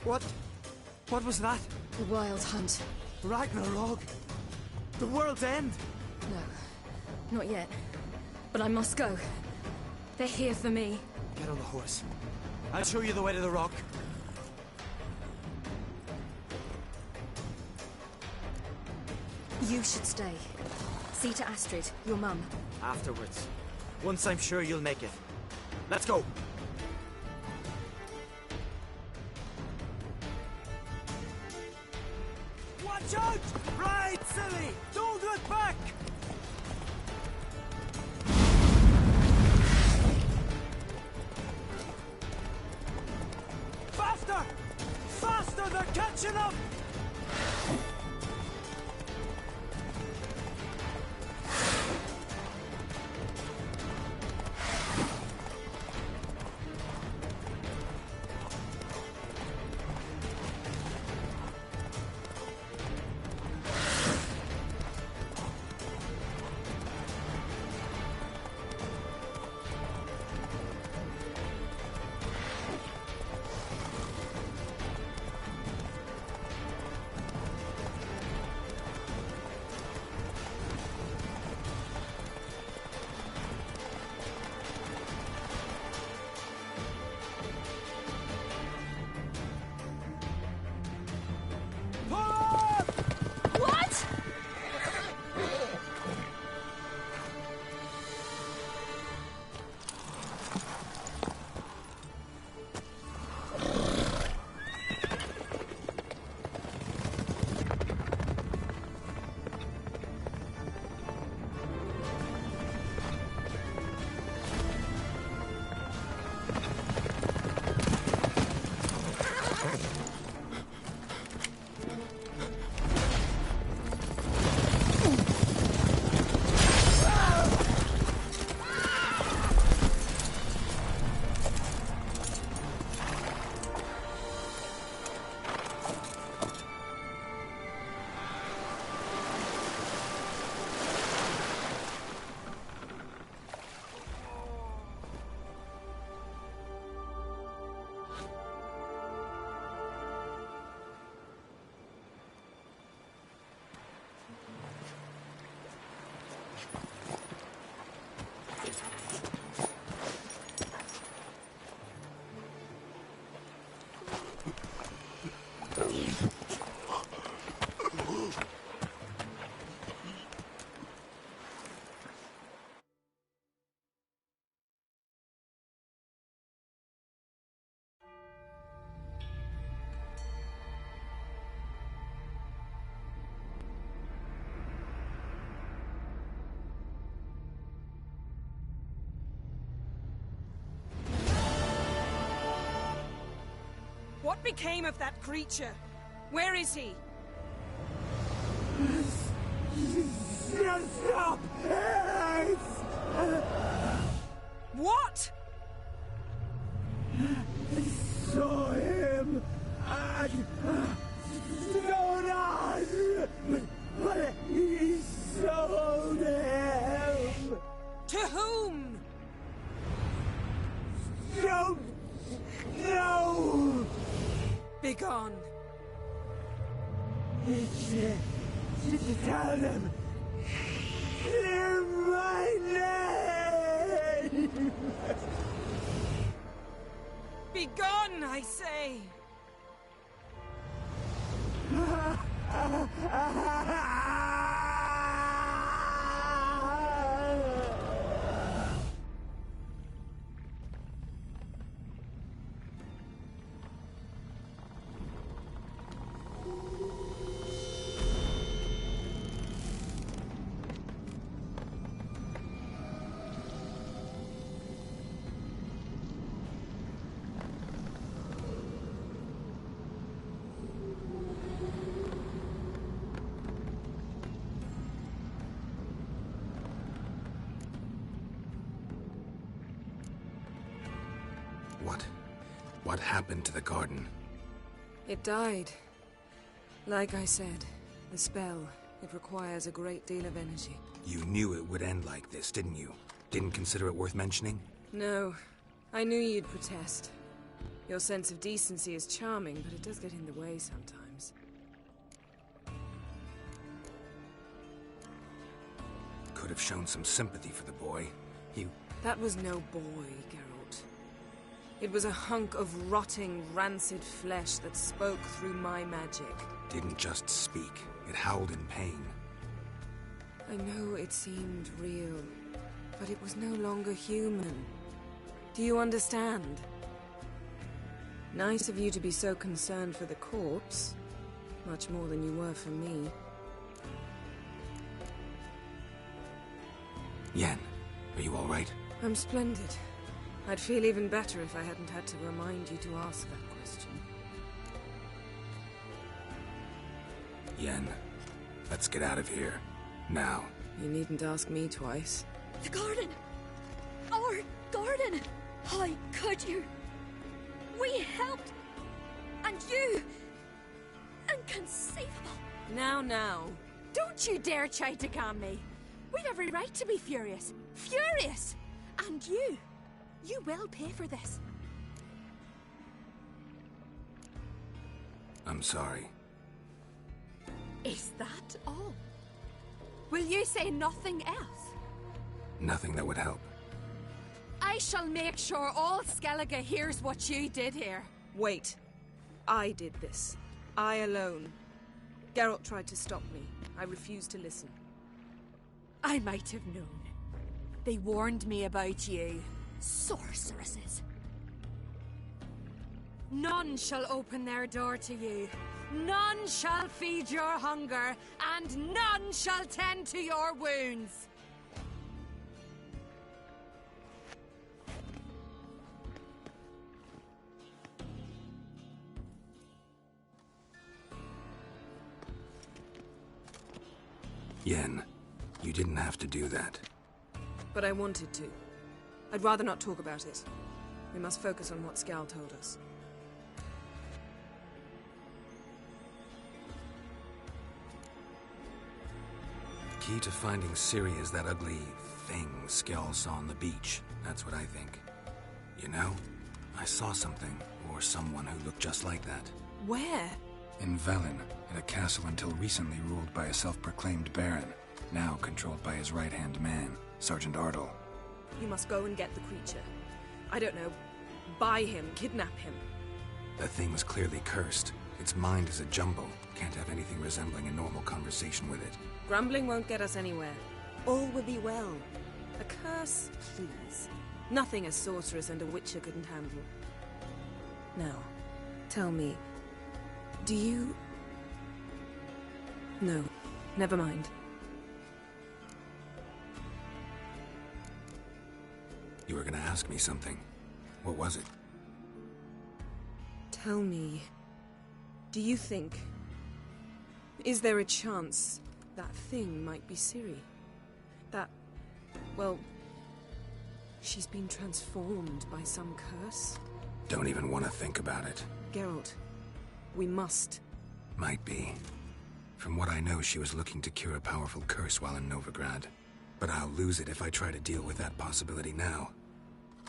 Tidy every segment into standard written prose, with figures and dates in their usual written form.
What? What was that? The Wild Hunt. Ragnarok? The world's end? No, not yet. But I must go. They're here for me. Get on the horse. I'll show you the way to the rock. You should stay. See to Astrid, your mum. Afterwards. Once I'm sure you'll make it. Let's go! Watch out! Right, silly! Don't look back! Faster! Faster! They're catching up! What became of that creature? Where is he? Stop! What? Saw him at Stonas, but he sold him. To whom? Don't know. Begone. Tell them. Clear my name. Begone, I say. What happened to the garden? It died. Like I said, the spell, it requires a great deal of energy. You knew it would end like this, didn't you? Didn't consider it worth mentioning? No. I knew you'd protest. Your sense of decency is charming, but it does get in the way sometimes. Could have shown some sympathy for the boy. That was no boy, Geralt. It was a hunk of rotting, rancid flesh that spoke through my magic. Didn't just speak. It howled in pain. I know it seemed real, but it was no longer human. Do you understand? Nice of you to be so concerned for the corpse. Much more than you were for me. Yen, are you all right? I'm splendid. I'd feel even better if I hadn't had to remind you to ask that question. Yen, let's get out of here. Now. You needn't ask me twice. The garden! Our garden! How could you? We helped! And you! Inconceivable! Now. Don't you dare try to calm me. We've every right to be furious. Furious! And you will pay for this. I'm sorry. Is that all? Will you say nothing else? Nothing that would help. I shall make sure all Skellige hears what you did here. Wait. I did this. I alone. Geralt tried to stop me. I refused to listen. I might have known. They warned me about you. Sorceresses. None shall open their door to you. None shall feed your hunger, and none shall tend to your wounds. Yen, you didn't have to do that. But I wanted to. I'd rather not talk about it. We must focus on what Skal told us. Key to finding Ciri is that ugly thing Skell saw on the beach. That's what I think. You know, I saw something, or someone who looked just like that. Where? In Velen, in a castle until recently ruled by a self-proclaimed baron, now controlled by his right-hand man, Sergeant Ardle. You must go and get the creature. I don't know. Buy him, kidnap him. The thing was clearly cursed. Its mind is a jumble. Can't have anything resembling a normal conversation with it. Grumbling won't get us anywhere. All will be well. A curse, please. Nothing a sorceress and a witcher couldn't handle. Now, tell me, do you... No, never mind. You were gonna ask me something. What was it? Tell me, do you think... Is there a chance that thing might be Ciri? That... well... she's been transformed by some curse? Don't even want to think about it. Geralt, we must. Might be. From what I know, she was looking to cure a powerful curse while in Novigrad. But I'll lose it if I try to deal with that possibility now.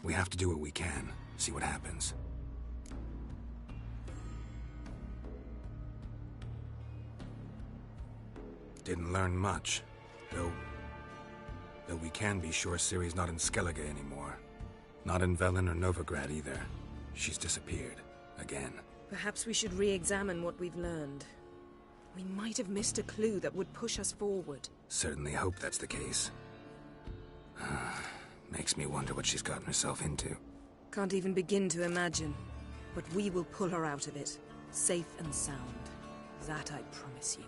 We have to do what we can, see what happens. Didn't learn much, though we can be sure Ciri's not in Skellige anymore. Not in Velen or Novigrad either. She's disappeared. Again. Perhaps we should re-examine what we've learned. We might have missed a clue that would push us forward. Certainly hope that's the case. Makes me wonder what she's gotten herself into. Can't even begin to imagine. But we will pull her out of it. Safe and sound. That I promise you.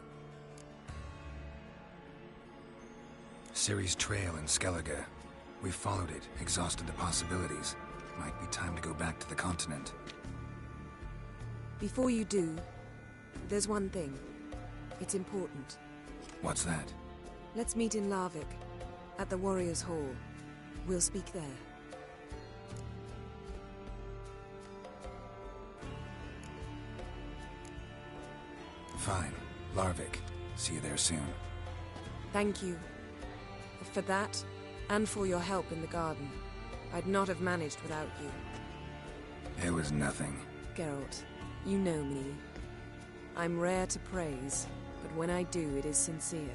Ciri's trail in Skellige. We've followed it, exhausted the possibilities. Might be time to go back to the continent. Before you do, there's one thing. It's important. What's that? Let's meet in Larvik, at the Warriors' Hall. We'll speak there. Fine. Larvik. See you there soon. Thank you. For that, and for your help in the garden. I'd not have managed without you. It was nothing. Geralt, you know me. I'm rare to praise, but when I do, it is sincere.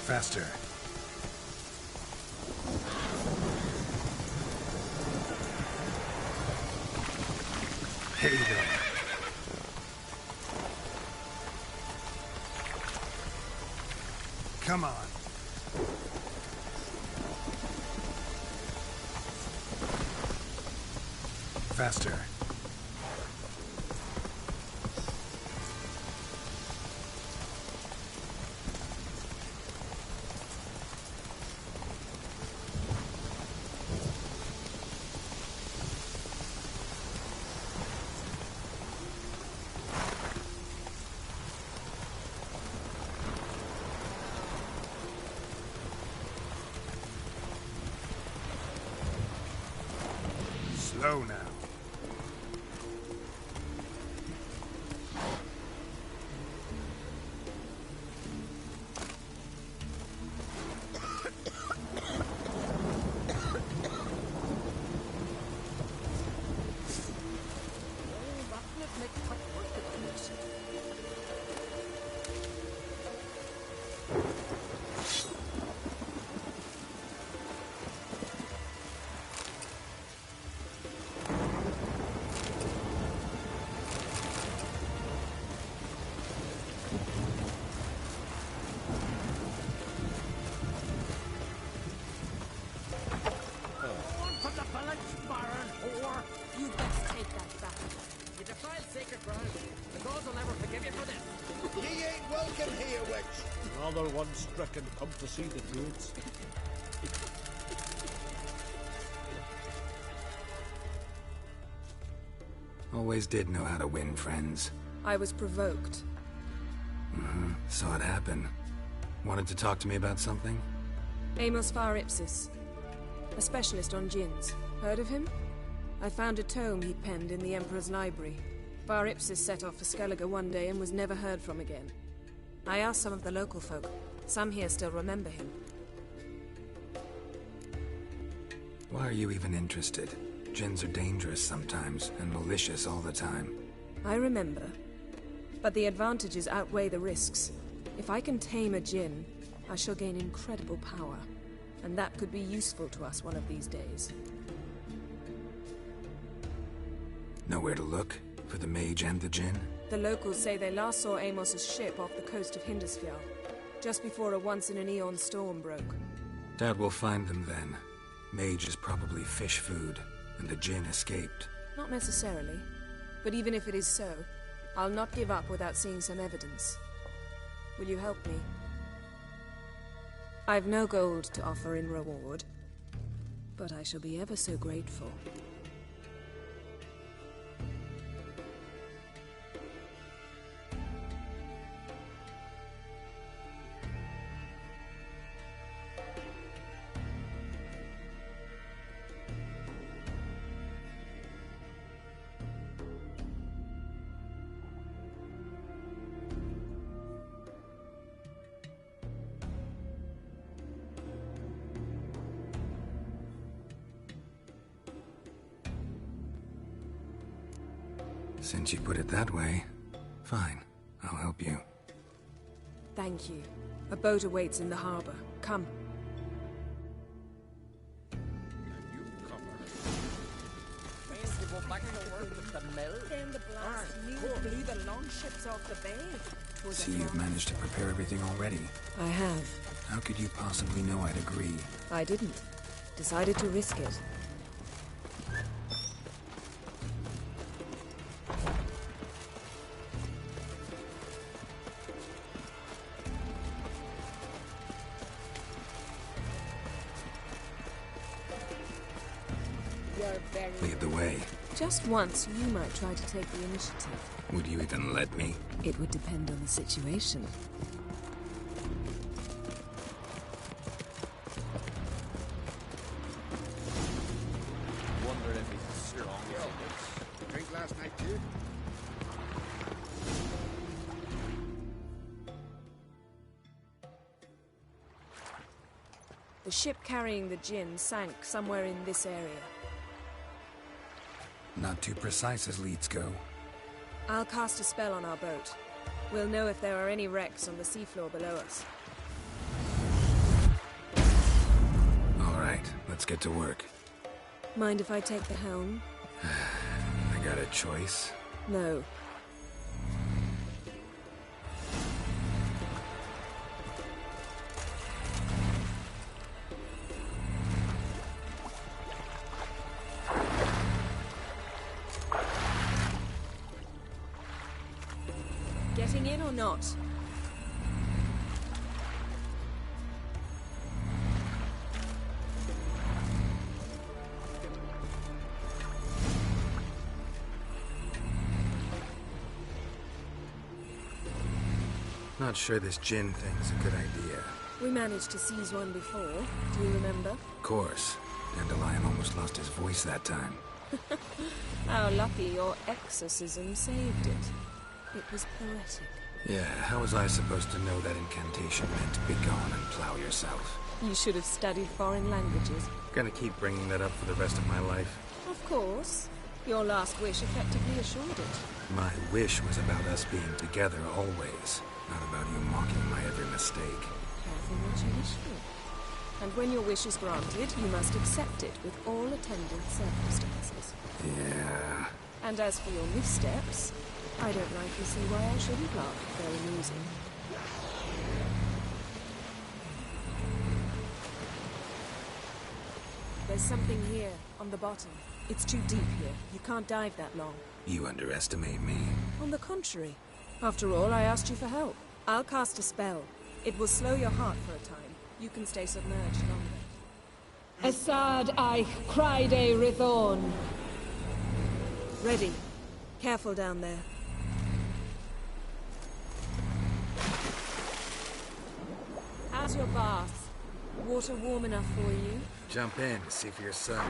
Faster. Hey there. Come on. Faster. Slow now. You best take that back. You defiled sacred ground. The gods will never forgive you for this. Ye ain't welcome here, witch. Another one stricken come to see the druids. Always did know how to win friends. I was provoked. Saw it happen. Wanted to talk to me about something? Amos Far Ipsis, a specialist on djinns. Heard of him? I found a tome he'd penned in the Emperor's library. Far Ipsis set off for Skellige one day and was never heard from again. I asked some of the local folk. Some here still remember him. Why are you even interested? Jinns are dangerous sometimes, and malicious all the time. I remember. But the advantages outweigh the risks. If I can tame a Jinn, I shall gain incredible power. And that could be useful to us one of these days. Nowhere to look? For the mage and the Jinn? The locals say they last saw Amos's ship off the coast of Hindusfjall, just before a once-in-an-eon storm broke. Doubt we'll find them then. Mage is probably fish food, and the Jinn escaped. Not necessarily. But even if it is so, I'll not give up without seeing some evidence. Will you help me? I've no gold to offer in reward, but I shall be ever so grateful. Since you put it that way, fine. I'll help you. Thank you. A boat awaits in the harbor. Come. See, you've managed to prepare everything already. I have. How could you possibly know I'd agree? I didn't. Decided to risk it. Lead the way. Just once, you might try to take the initiative. Would you even let me? It would depend on the situation. Wonder if he's strong. Drink last night too? The ship carrying the Jinn sank somewhere in this area. Not too precise as leads go. I'll cast a spell on our boat. We'll know if there are any wrecks on the seafloor below us. All right, let's get to work. Mind if I take the helm? I got a choice. No. Getting in or not? Not sure this Jinn thing's a good idea. We managed to seize one before. Do you remember? Of course. Dandelion almost lost his voice that time. How lucky your exorcism saved it. It was poetic. Yeah, how was I supposed to know that incantation meant begone and plow yourself? You should have studied foreign languages. Gonna keep bringing that up for the rest of my life. Of course. Your last wish effectively assured it. My wish was about us being together always, not about you mocking my every mistake. Careful what you wish for. And when your wish is granted, you must accept it with all attendant circumstances. Yeah. And as for your missteps, I don't likely see why I shouldn't laugh. Very amusing. There's something here, on the bottom. It's too deep here. You can't dive that long. You underestimate me. On the contrary. After all, I asked you for help. I'll cast a spell. It will slow your heart for a time. You can stay submerged longer. Assad I Criede Rithorn. Ready. Careful down there. How's your bath? Water warm enough for you? Jump in, see for yourself.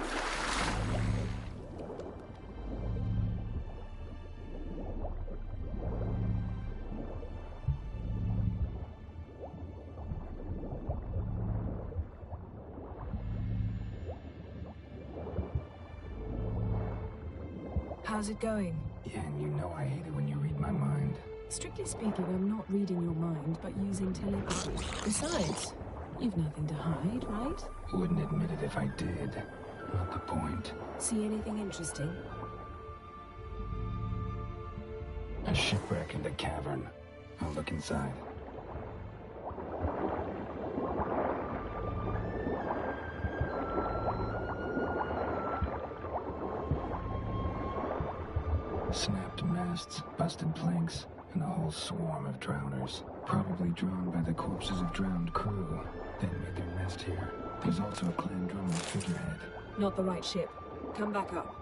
How's it going? Yeah, and you know I hate it when you read my mind. Strictly speaking, I'm not reading your mind, but using telepathy. Besides, you've nothing to hide, right? Wouldn't admit it if I did. Not the point. See anything interesting? A shipwreck and a cavern. I'll look inside. Snapped masts, busted planks, and a whole swarm of drowners. Probably drawn by the corpses of drowned crew. Then made their nest here. There's also a clan drone figurehead. Not the right ship. Come back up.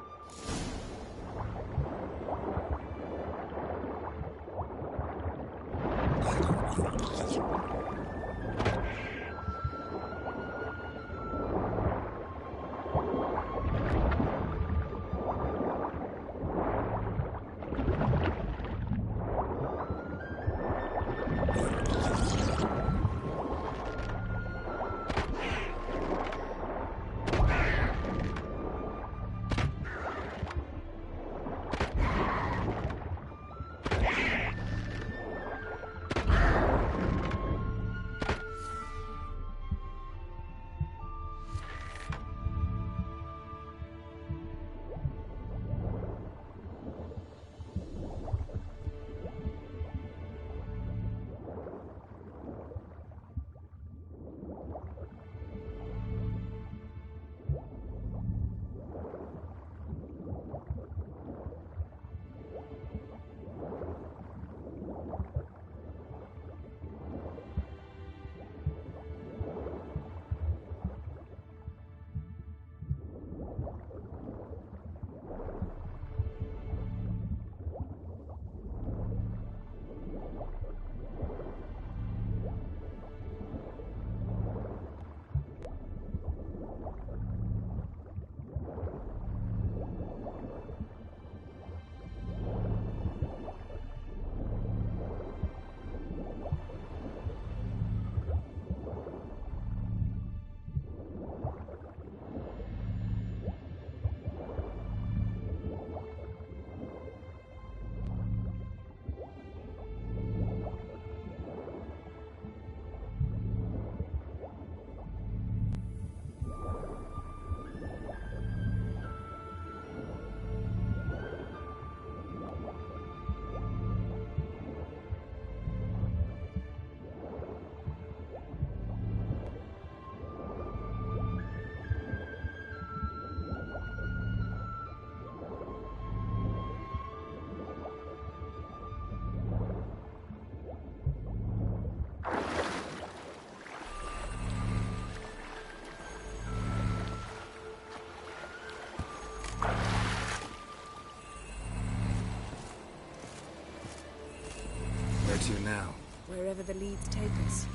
Where to now? Wherever the leads take us.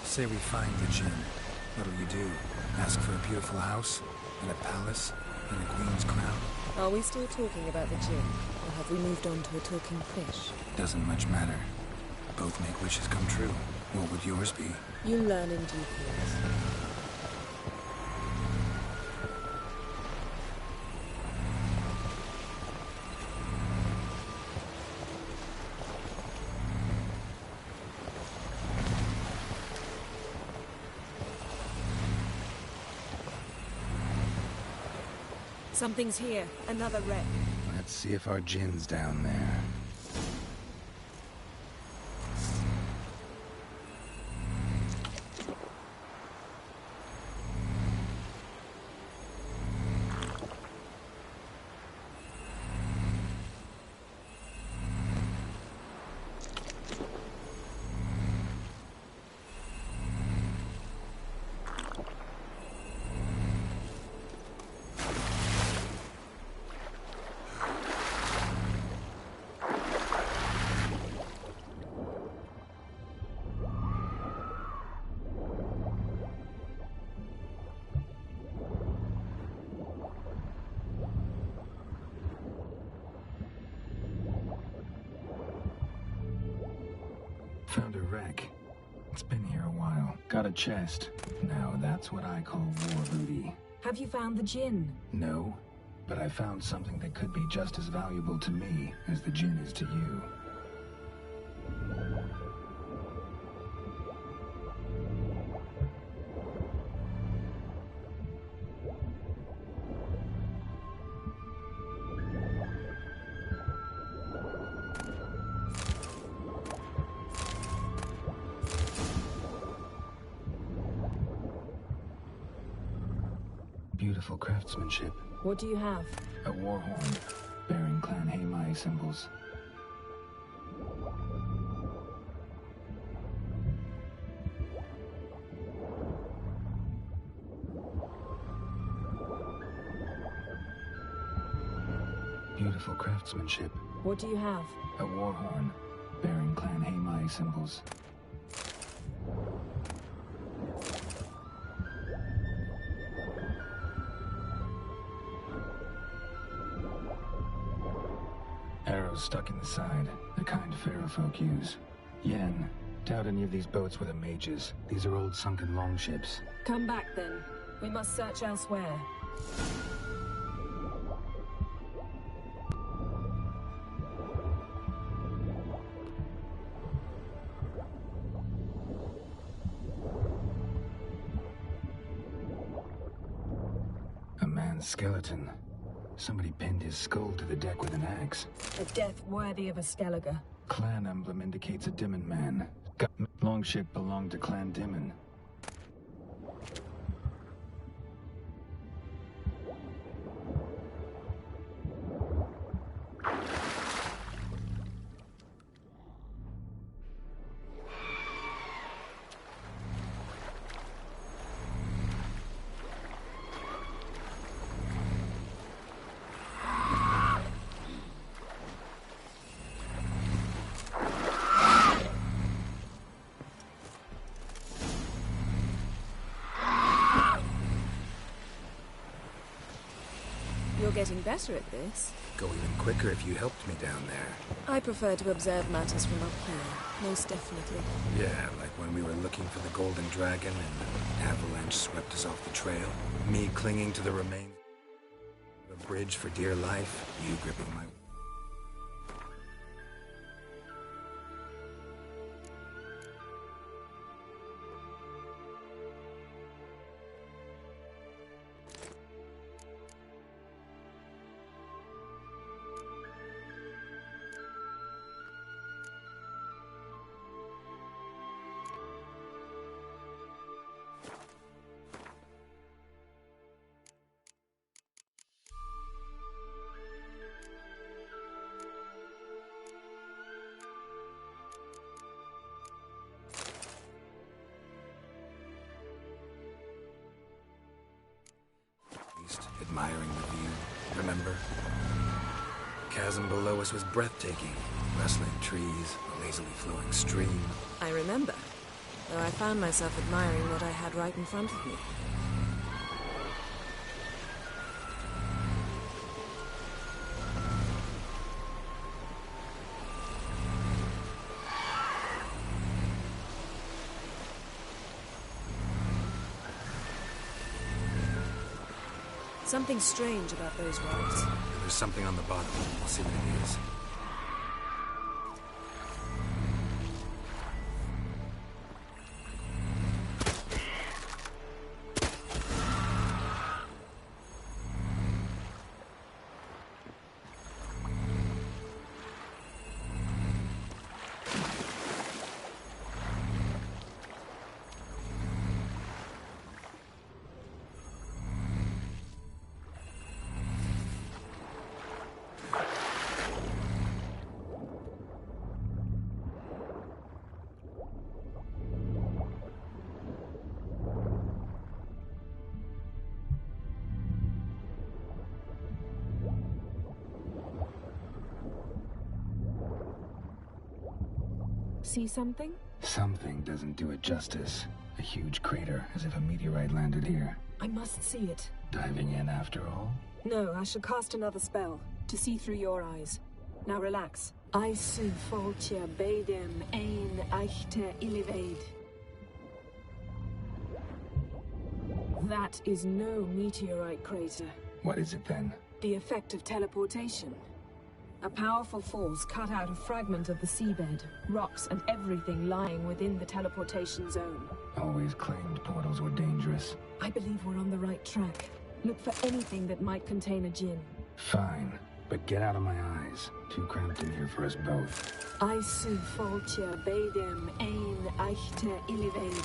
Say we find the Jinn. What'll you do? Ask for a beautiful house? And a palace? And a queen's crown? Are we still talking about the Jinn? Or have we moved on to a talking fish? Doesn't much matter. Both make wishes come true. What would yours be? You learn in due course. Something's here. Another wreck. Let's see if our Jinn's down there. Found a wreck. It's been here a while. Got a chest. Now that's what I call war booty. Have you found the gin? No, but I found something that could be just as valuable to me as the gin is to you. Beautiful craftsmanship. What do you have? A war horn, bearing Clan Haimai symbols. Beautiful craftsmanship. What do you have? A war horn, bearing Clan Haimai symbols. Arrows stuck in the side, the kind Pharaoh folk use. Yen, doubt any of these boats were the mages. These are old sunken longships. Come back then. We must search elsewhere. A man's skeleton. Somebody pinned his skull to the deck with an axe. A death worthy of a Skellige. Clan emblem indicates a Dimon man. Longship belonged to Clan Dimon. You're getting better at this. Go even quicker if you helped me down there. I prefer to observe matters from up here, most definitely. Yeah, like when we were looking for the Golden Dragon and an avalanche swept us off the trail. Me clinging to the remains of a bridge for dear life, you gripping my... Admiring the view, remember? The chasm below us was breathtaking. Rustling trees, a lazily flowing stream. I remember, though I found myself admiring what I had right in front of me. Something strange about those rocks. There's something on the bottom. We'll see what it is. See something? Something doesn't do it justice. A huge crater, as if a meteorite landed here. I must see it. Diving in after all? No, I shall cast another spell, to see through your eyes. Now relax. Isu Foltia Bedem Ein Eichte Illivaid. That is no meteorite crater. What is it then? The effect of teleportation. A powerful force cut out a fragment of the seabed, rocks and everything lying within the teleportation zone. Always claimed portals were dangerous. I believe we're on the right track. Look for anything that might contain a djinn. Fine, but get out of my eyes. Too cramped in here for us both. Isu Foltia Bedem Ein Eichte Illivaid.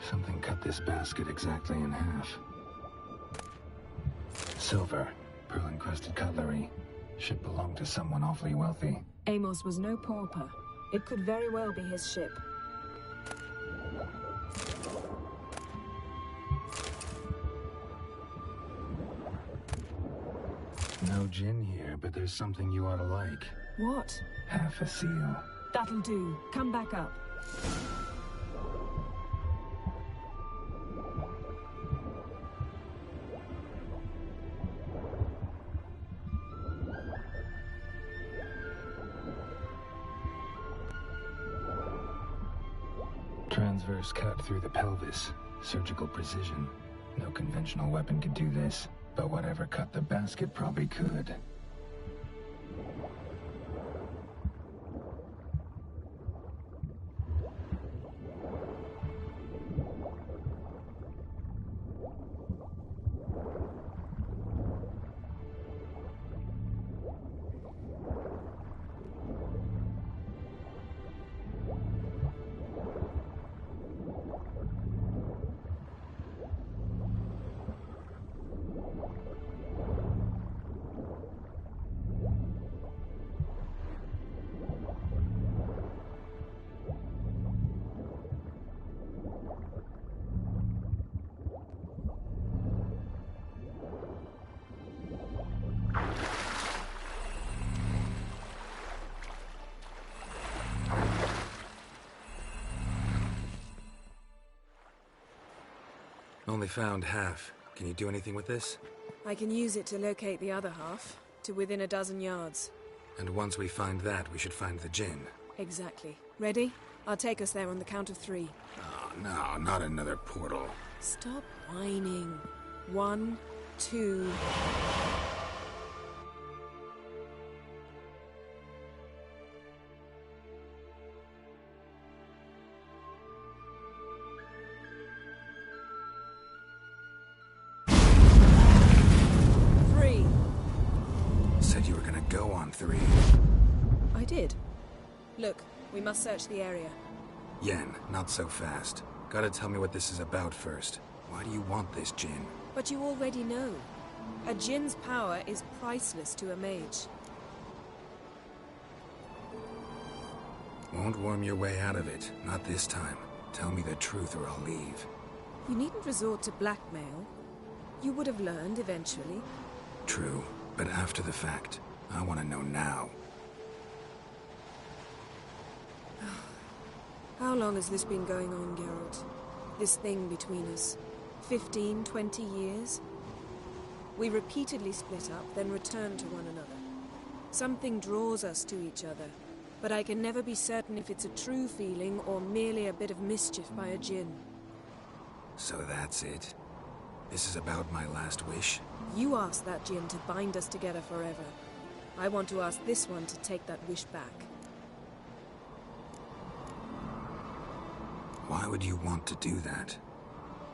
Something cut this basket exactly in half. Silver, pearl-encrusted cutlery. Should belong to someone awfully wealthy. Amos was no pauper. It could very well be his ship. No gin here, but there's something you ought to like. What? Half a seal. That'll do. Come back up. Transverse cut through the pelvis. Surgical precision. No conventional weapon could do this, but whatever cut the basket probably could. Only found half. Can you do anything with this? I can use it to locate the other half, to within a dozen yards. And once we find that, we should find the gin. Exactly. Ready? I'll take us there on the count of 3. Oh, no, not another portal. Stop whining. 1, 2... Said you were gonna go on 3. I did. Look, we must search the area. Yen, not so fast. Gotta tell me what this is about first. Why do you want this gin? But you already know. A djinn's power is priceless to a mage. Won't worm your way out of it. Not this time. Tell me the truth or I'll leave. You needn't resort to blackmail. You would have learned eventually. True, but after the fact. I want to know now. How long has this been going on, Geralt? This thing between us? 15, 20 years? We repeatedly split up, then returned to one another. Something draws us to each other, but I can never be certain if it's a true feeling or merely a bit of mischief by a djinn. So that's it? This is about my last wish? You asked that djinn to bind us together forever. I want to ask this one to take that wish back. Why would you want to do that?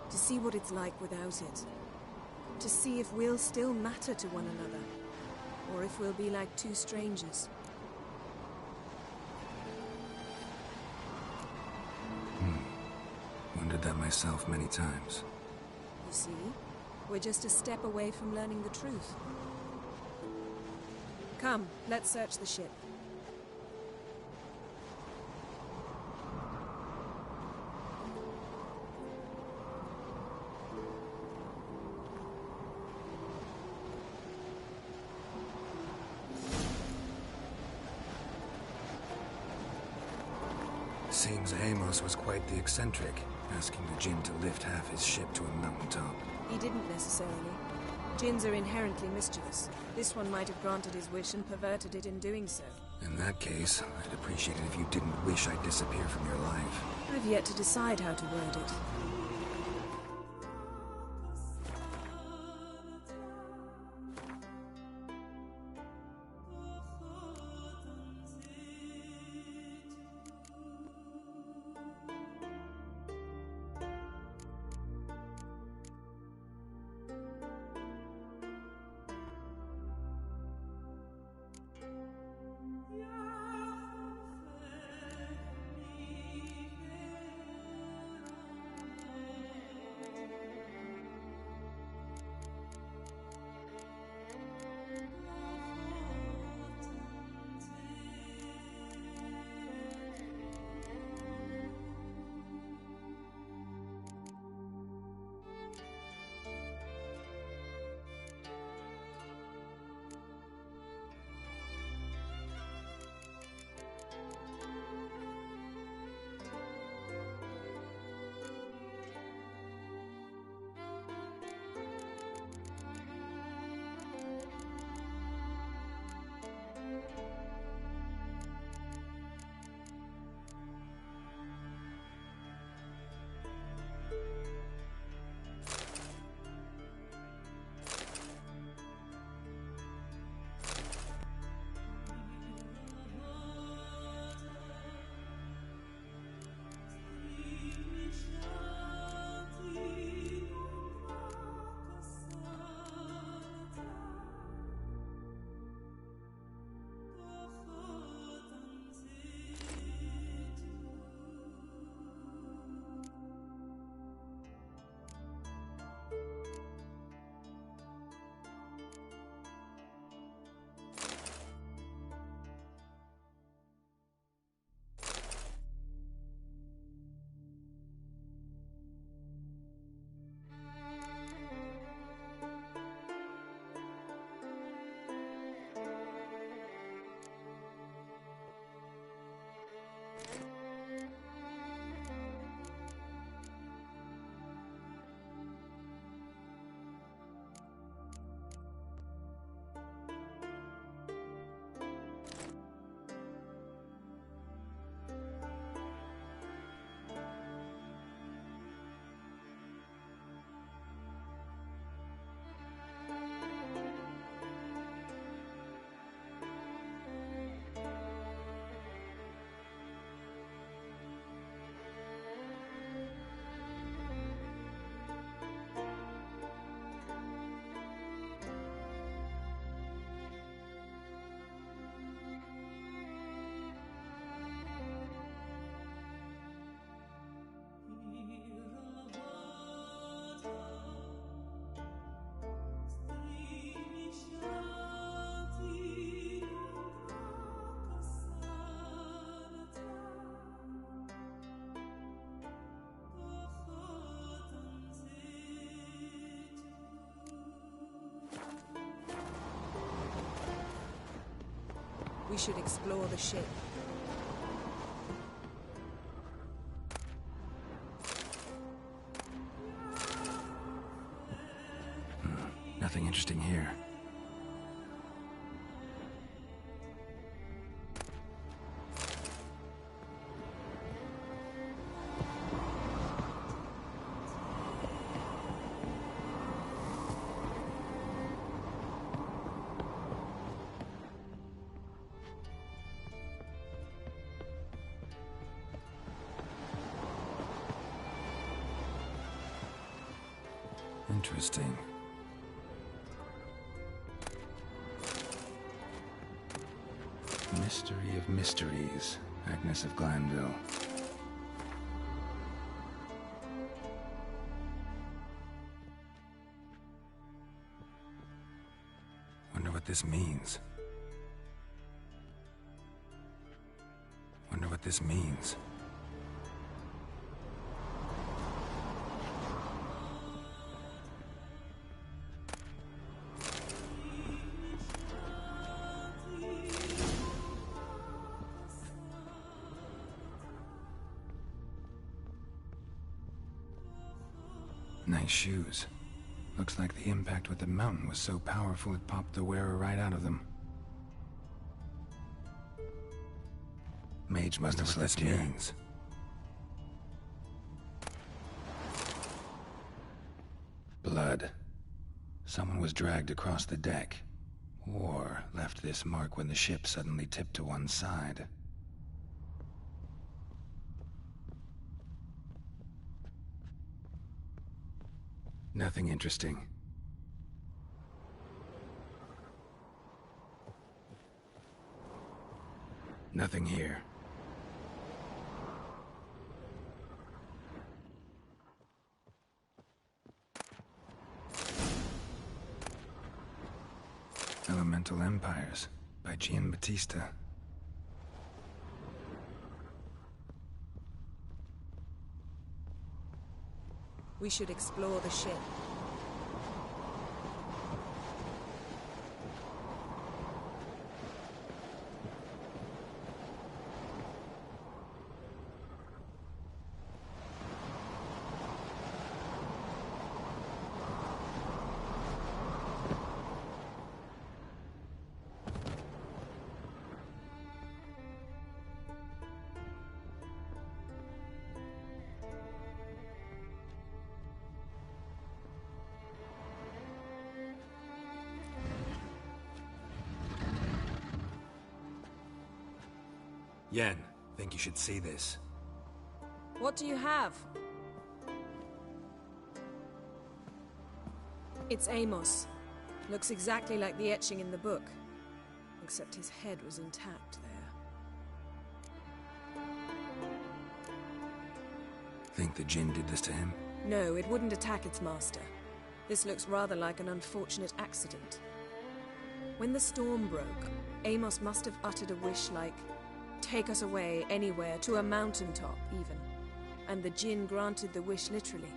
To see what it's like without it. To see if we'll still matter to one another. Or if we'll be like two strangers. Wondered that myself many times. You see? We're just a step away from learning the truth. Come, let's search the ship. Seems Amos was quite the eccentric, asking the Jinn to lift half his ship to a mountaintop. He didn't necessarily. Jinns are inherently mischievous. This one might have granted his wish and perverted it in doing so. In that case, I'd appreciate it if you didn't wish I'd disappear from your life. I've yet to decide how to word it. We should explore the ship. Nothing interesting here. Interesting. Mystery of mysteries, Agnes of Glanville. Wonder what this means. Wonder what this means. Nice shoes. Looks like the impact with the mountain was so powerful it popped the wearer right out of them. Mage must have slipped here. Blood. Someone was dragged across the deck. Or left this mark when the ship suddenly tipped to one side. Nothing interesting. Nothing here. Elemental Empires by Giambattista. We should explore the ship. Yen, think you should see this. What do you have? It's Amos. Looks exactly like the etching in the book. Except his head was intact there. Think the Jinn did this to him? No, it wouldn't attack its master. This looks rather like an unfortunate accident. When the storm broke, Amos must have uttered a wish like, "Take us away, anywhere, to a mountaintop, even." And the Jinn granted the wish literally.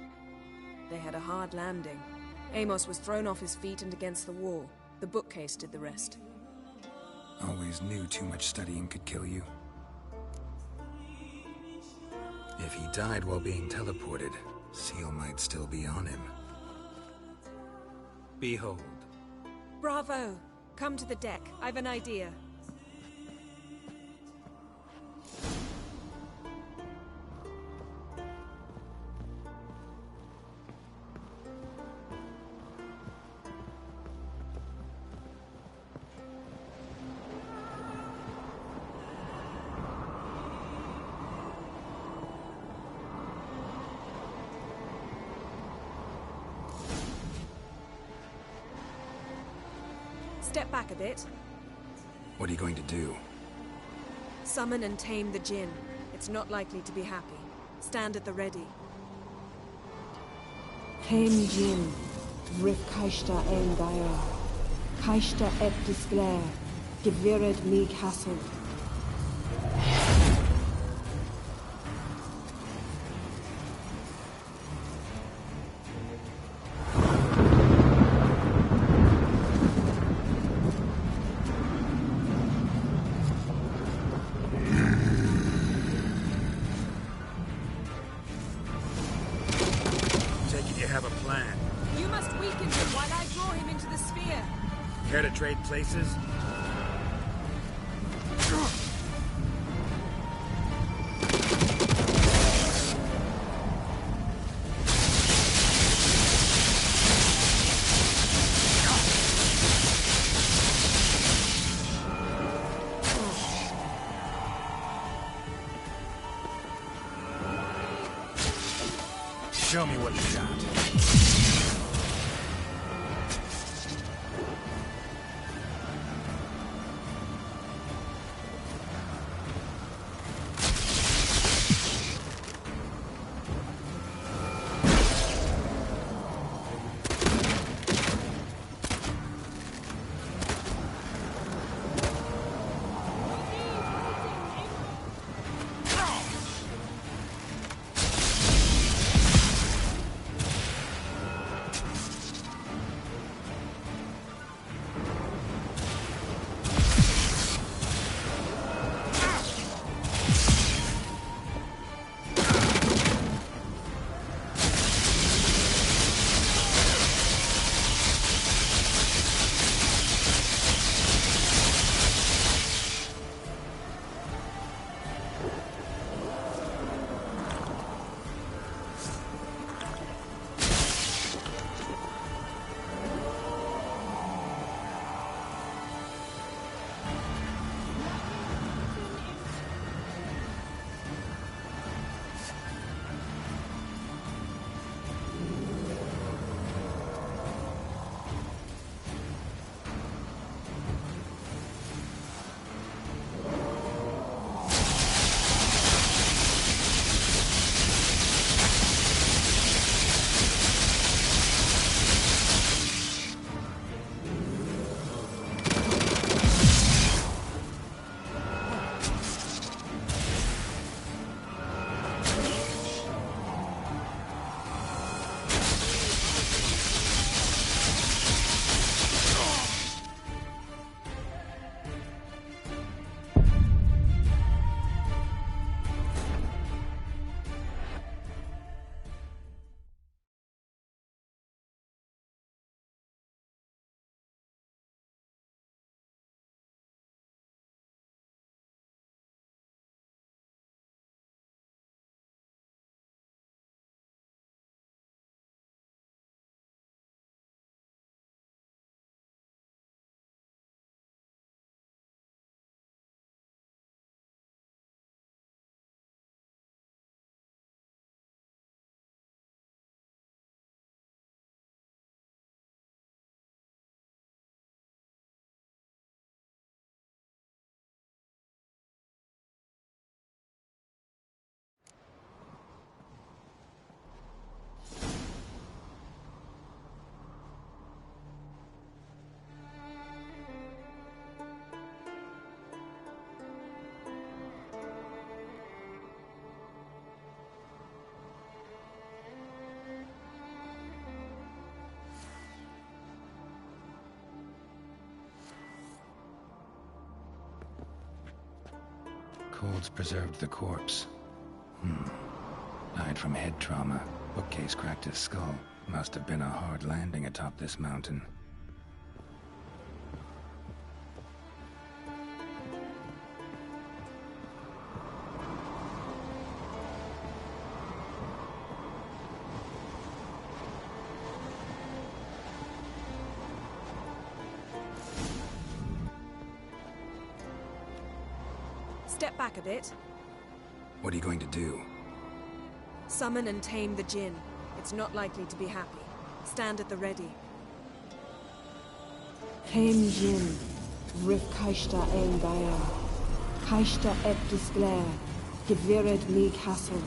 They had a hard landing. Amos was thrown off his feet and against the wall. The bookcase did the rest. Always knew too much studying could kill you. If he died while being teleported, Seal might still be on him. Behold. Bravo! Come to the deck. I've an idea. Step back a bit. What are you going to do? Summon and tame the Jinn. It's not likely to be happy. Stand at the ready. Tame Jinn, Rif Kaishta en Gaia, Kaishta et Disglair, Gevired mig Hassel. You must weaken him while I draw him into the sphere. Care to trade places? Show me what you got. Colds preserved the corpse. Died from head trauma. Bookcase cracked his skull. Must have been a hard landing atop this mountain. Step back a bit. What are you going to do? Summon and tame the Jinn. It's not likely to be happy. Stand at the ready. Chem Jin, Rif Kaishta ein Gaia, Kaishta et Disglair, Geviret me Castle.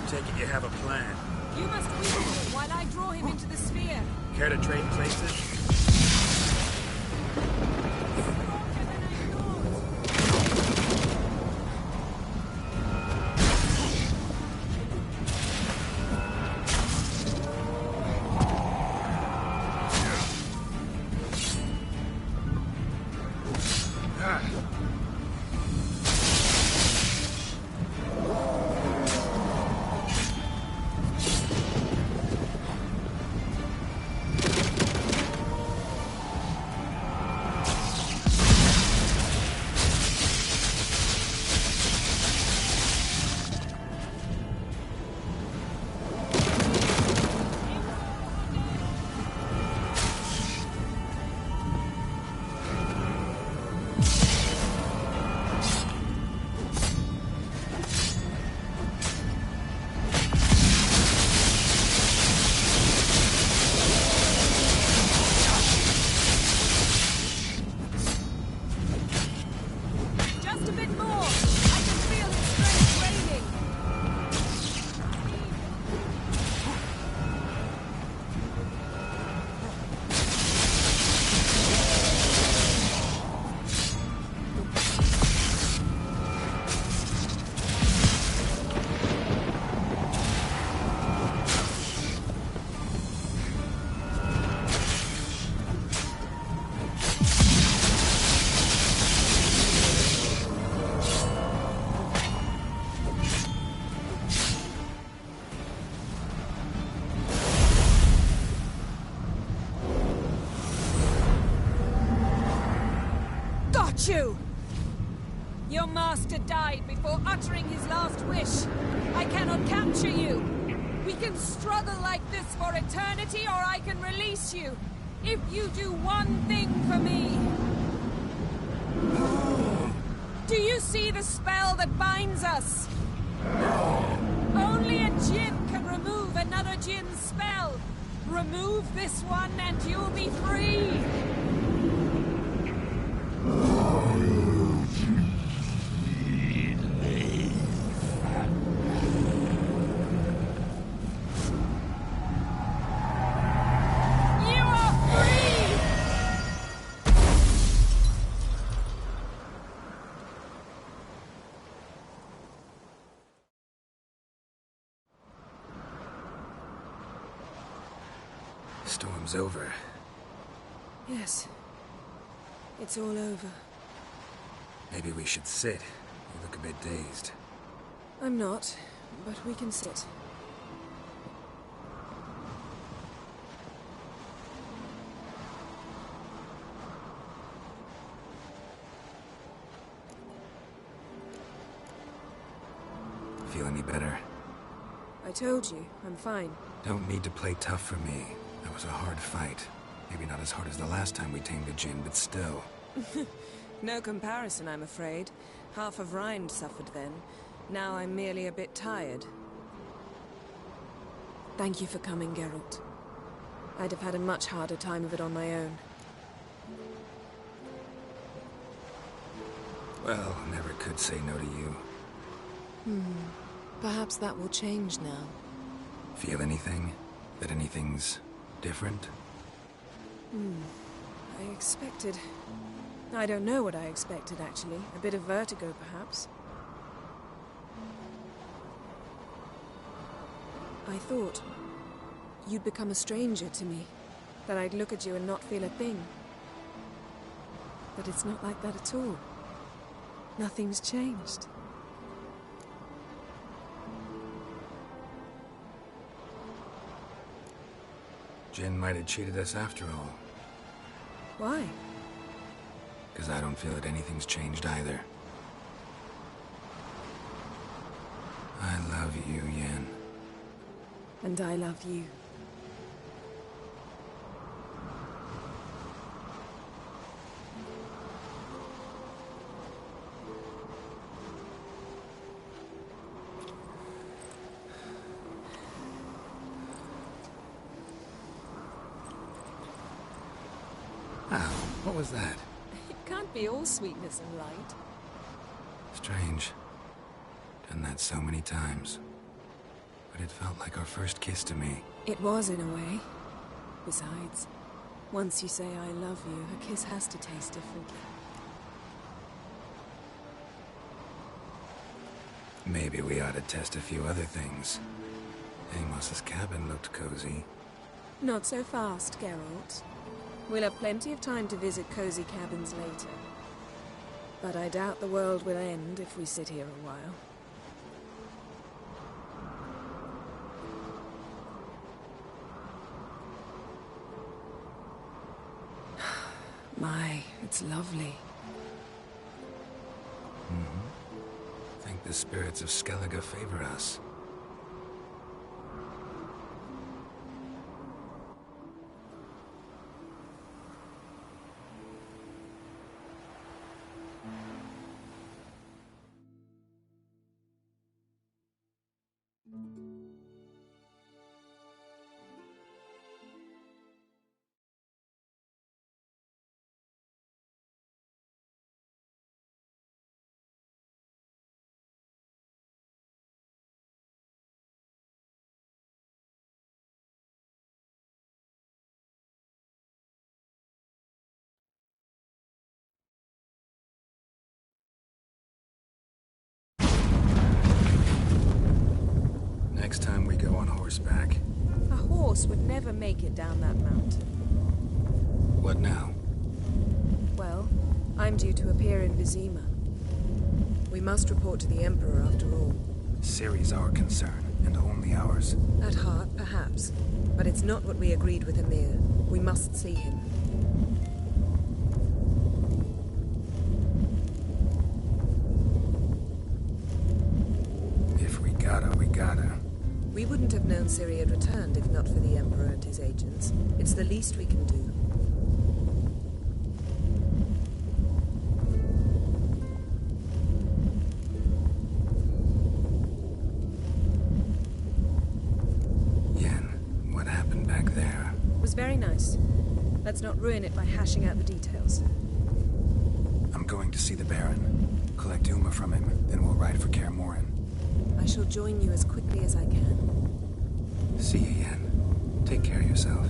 Take it you have a plan. You must wield it while I draw him into the sphere. Care to trade places? You! Your master died before uttering his last wish. I cannot capture you. We can struggle like this for eternity, or I can release you. If you do one thing for me. Do you see the spell that binds us? Only a Jinn can remove another Jinn's spell. Remove this one and you'll be free. Storm's over. Yes. It's all over. Maybe we should sit. You look a bit dazed. I'm not, but we can sit. any better? I told you, I'm fine. Don't need to play tough for me. That was a hard fight. Maybe not as hard as the last time we tamed a djinn, but still. No comparison, I'm afraid. Half of Rind suffered then. Now I'm merely a bit tired. Thank you for coming, Geralt. I'd have had a much harder time of it on my own. Well, never could say no to you. Perhaps that will change now. Feel anything? That anything's different? I expected... I don't know what I expected, actually. A bit of vertigo, perhaps. I thought you'd become a stranger to me. That I'd look at you and not feel a thing. But it's not like that at all. Nothing's changed. Jinn might have cheated us after all. Why? Because I don't feel that anything's changed either. I love you, Yen. And I love you. What was that? It can't be all sweetness and light. Strange. Done that so many times. But it felt like our first kiss to me. It was, in a way. Besides, once you say I love you, a kiss has to taste differently. Maybe we ought to test a few other things. Amos's cabin looked cozy. Not so fast, Geralt. We'll have plenty of time to visit cozy cabins later. But I doubt the world will end if we sit here a while. My, it's lovely. Think the spirits of Skellige favor us. Next time we go on horseback. A horse would never make it down that mountain. What now? Well, I'm due to appear in Vizima. We must report to the Emperor after all. Ciri's our concern, and only ours. At heart, perhaps. But it's not what we agreed with Emir. We must see him. If we gotta, we gotta. We wouldn't have known Ciri had returned if not for the Emperor and his agents. It's the least we can do. Yen, what happened back there? It was very nice. Let's not ruin it by hashing out the details. I'm going to see the Baron. Collect Uma from him, then we'll ride for Kaer Morhen. I shall join you as quickly as I can. See you, Yen. Take care of yourself.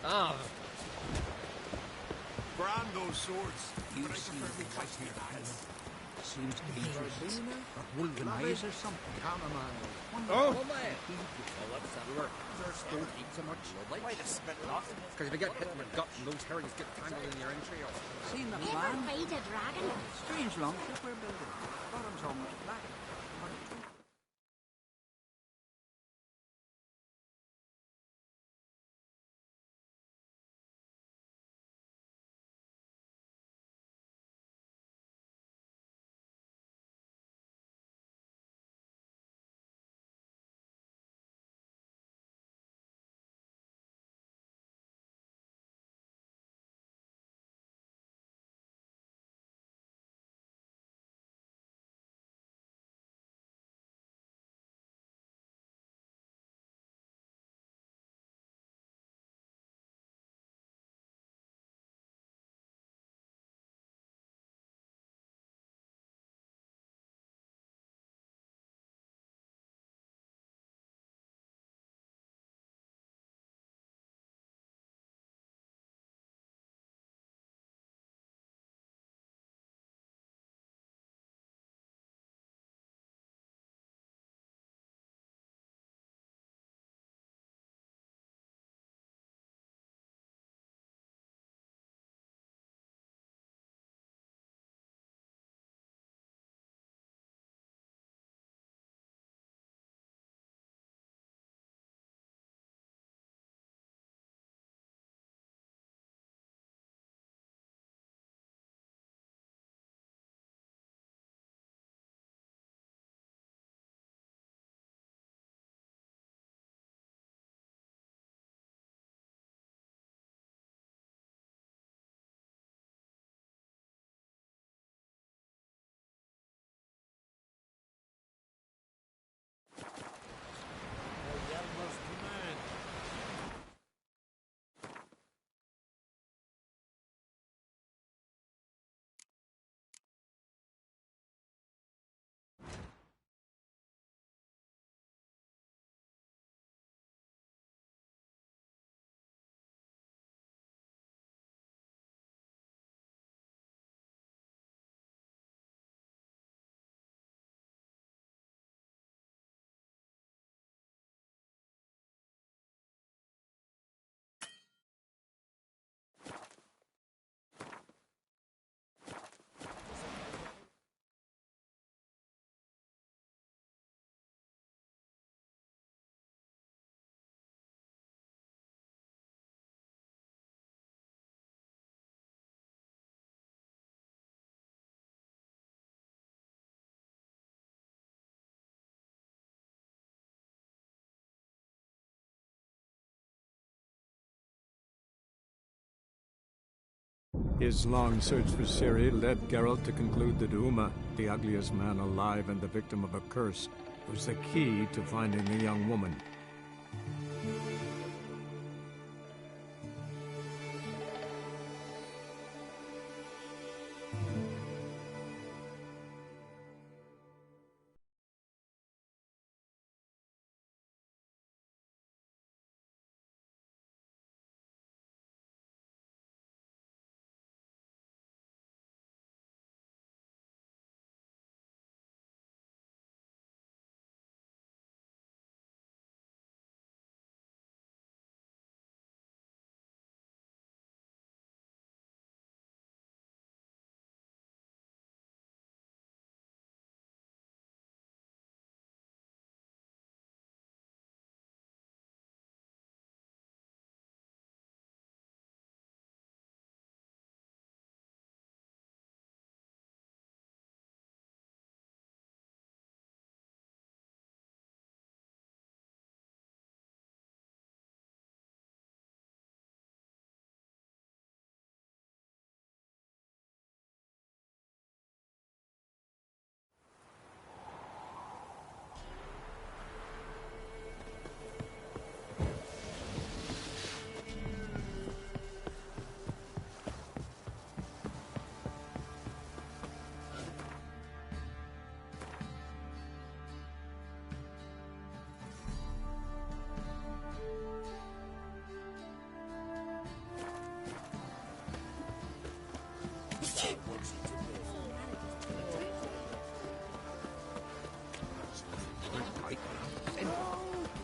Ah, Brand those swords. You see the white here eyes. Seems dangerous. But vulcanize or something. Chamomile. oh, man. Well, what's that work? Don't eat so much. Wait a spit. Because if you get hit in the gut and those herrings get tangled in your entrails. Seen the Never plan? played a dragon. Strange longship we're building. Bottom's almost black. His long search for Ciri led Geralt to conclude that Uma, the ugliest man alive and the victim of a curse, was the key to finding the young woman.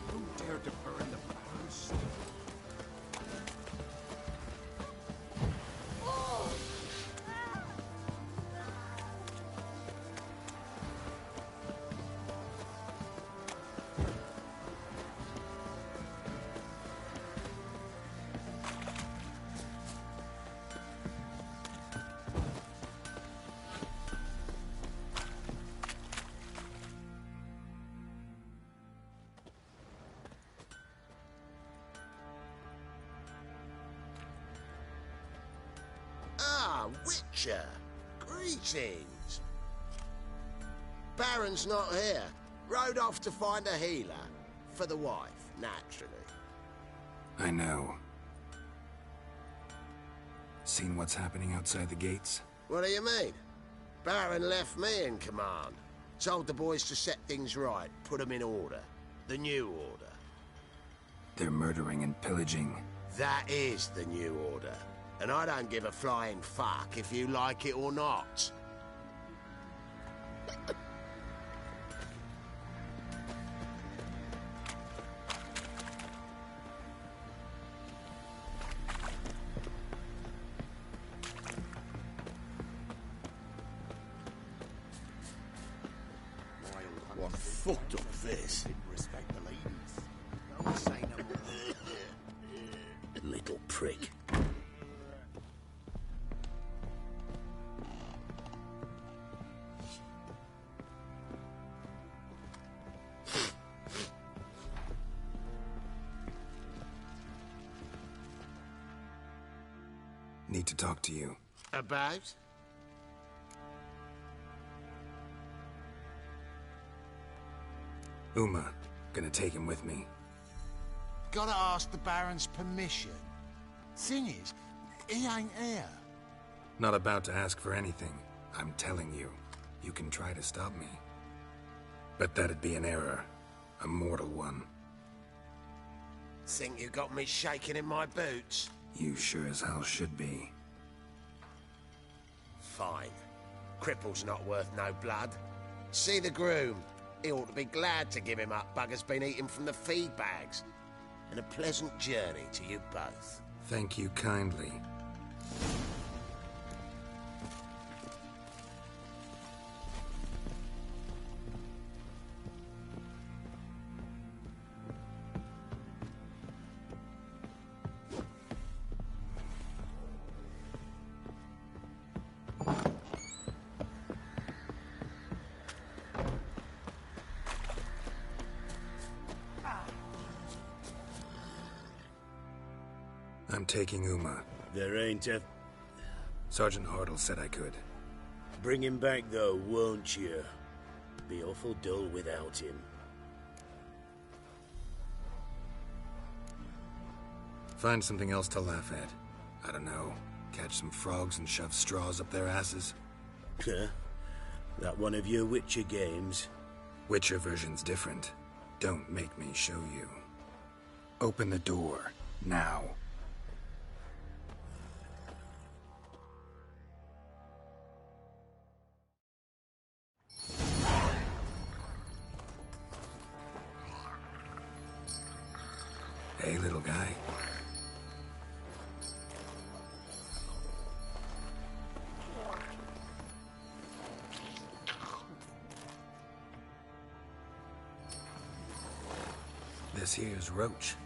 Who dared to burn the Baron's? Witcher, greetings. Baron's not here. Rode off to find a healer. For the wife, naturally. I know. Seen what's happening outside the gates? What do you mean? Baron left me in command. Told the boys to set things right, put them in order. The new order. They're murdering and pillaging. That is the new order. And I don't give a flying fuck if you like it or not. What fucked up this? Respect the ladies. Don't say no more. Little prick. Need to talk to you. About? Uma. Gonna take him with me. Gotta ask the Baron's permission. Thing is, he ain't here. Not about to ask for anything. I'm telling you. You can try to stop me. But that'd be an error. A mortal one. Think you got me shaking in my boots? You sure as hell should be. Fine. Cripple's not worth no blood. See the groom. He ought to be glad to give him up. Bugger's been eating from the feed bags. And a pleasant journey to you both. Thank you kindly. I'm taking Uma. There ain't a Sergeant Hartle said I could. Bring him back, though, won't you? Be awful dull without him. Find something else to laugh at. I don't know, catch some frogs and shove straws up their asses? Huh? That one of your Witcher games? Witcher version's different. Don't make me show you. Open the door, now. Hey, little guy. This here's Roach.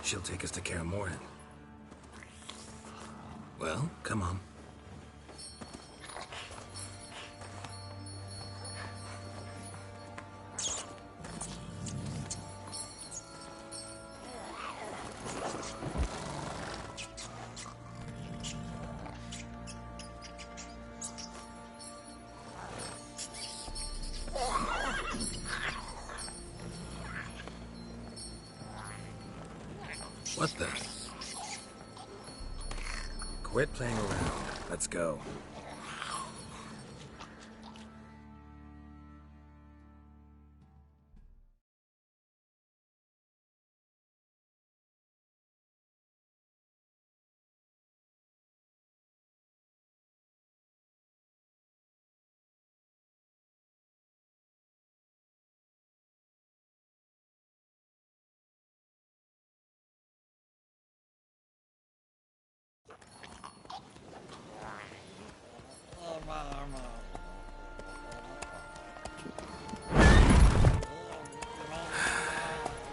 She'll take us to Kaer Morhen. Well, come on. What the? Quit playing around. Let's go.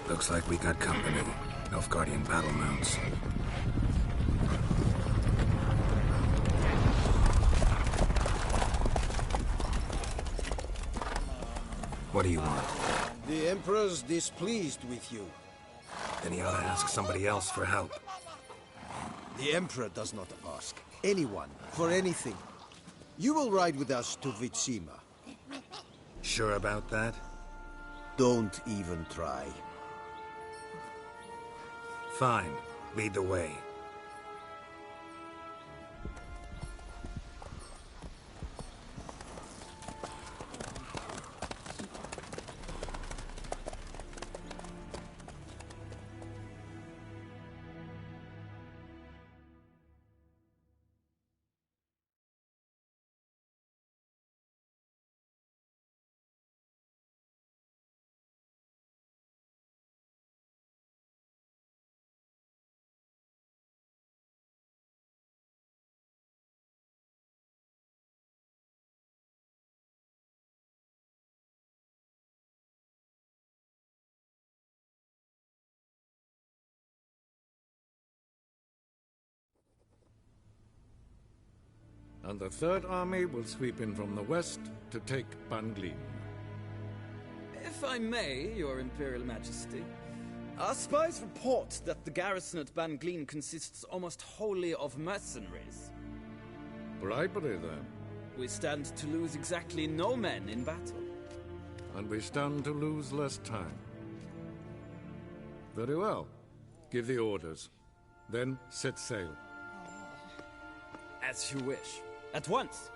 Looks like we got company. Nilfgaardian battle mounts. What do you want? The Emperor's displeased with you. Then he ought to ask somebody else for help. The Emperor does not ask anyone for anything. You will ride with us to Vitsima. Sure about that? Don't even try. Fine. Lead the way. And the Third Army will sweep in from the west to take Ban-Glin. If I may, Your Imperial Majesty, our spies report that the garrison at Ban-Glin consists almost wholly of mercenaries. Bribery, then. We stand to lose exactly no men in battle. And we stand to lose less time. Very well. Give the orders. Then set sail. As you wish. At once.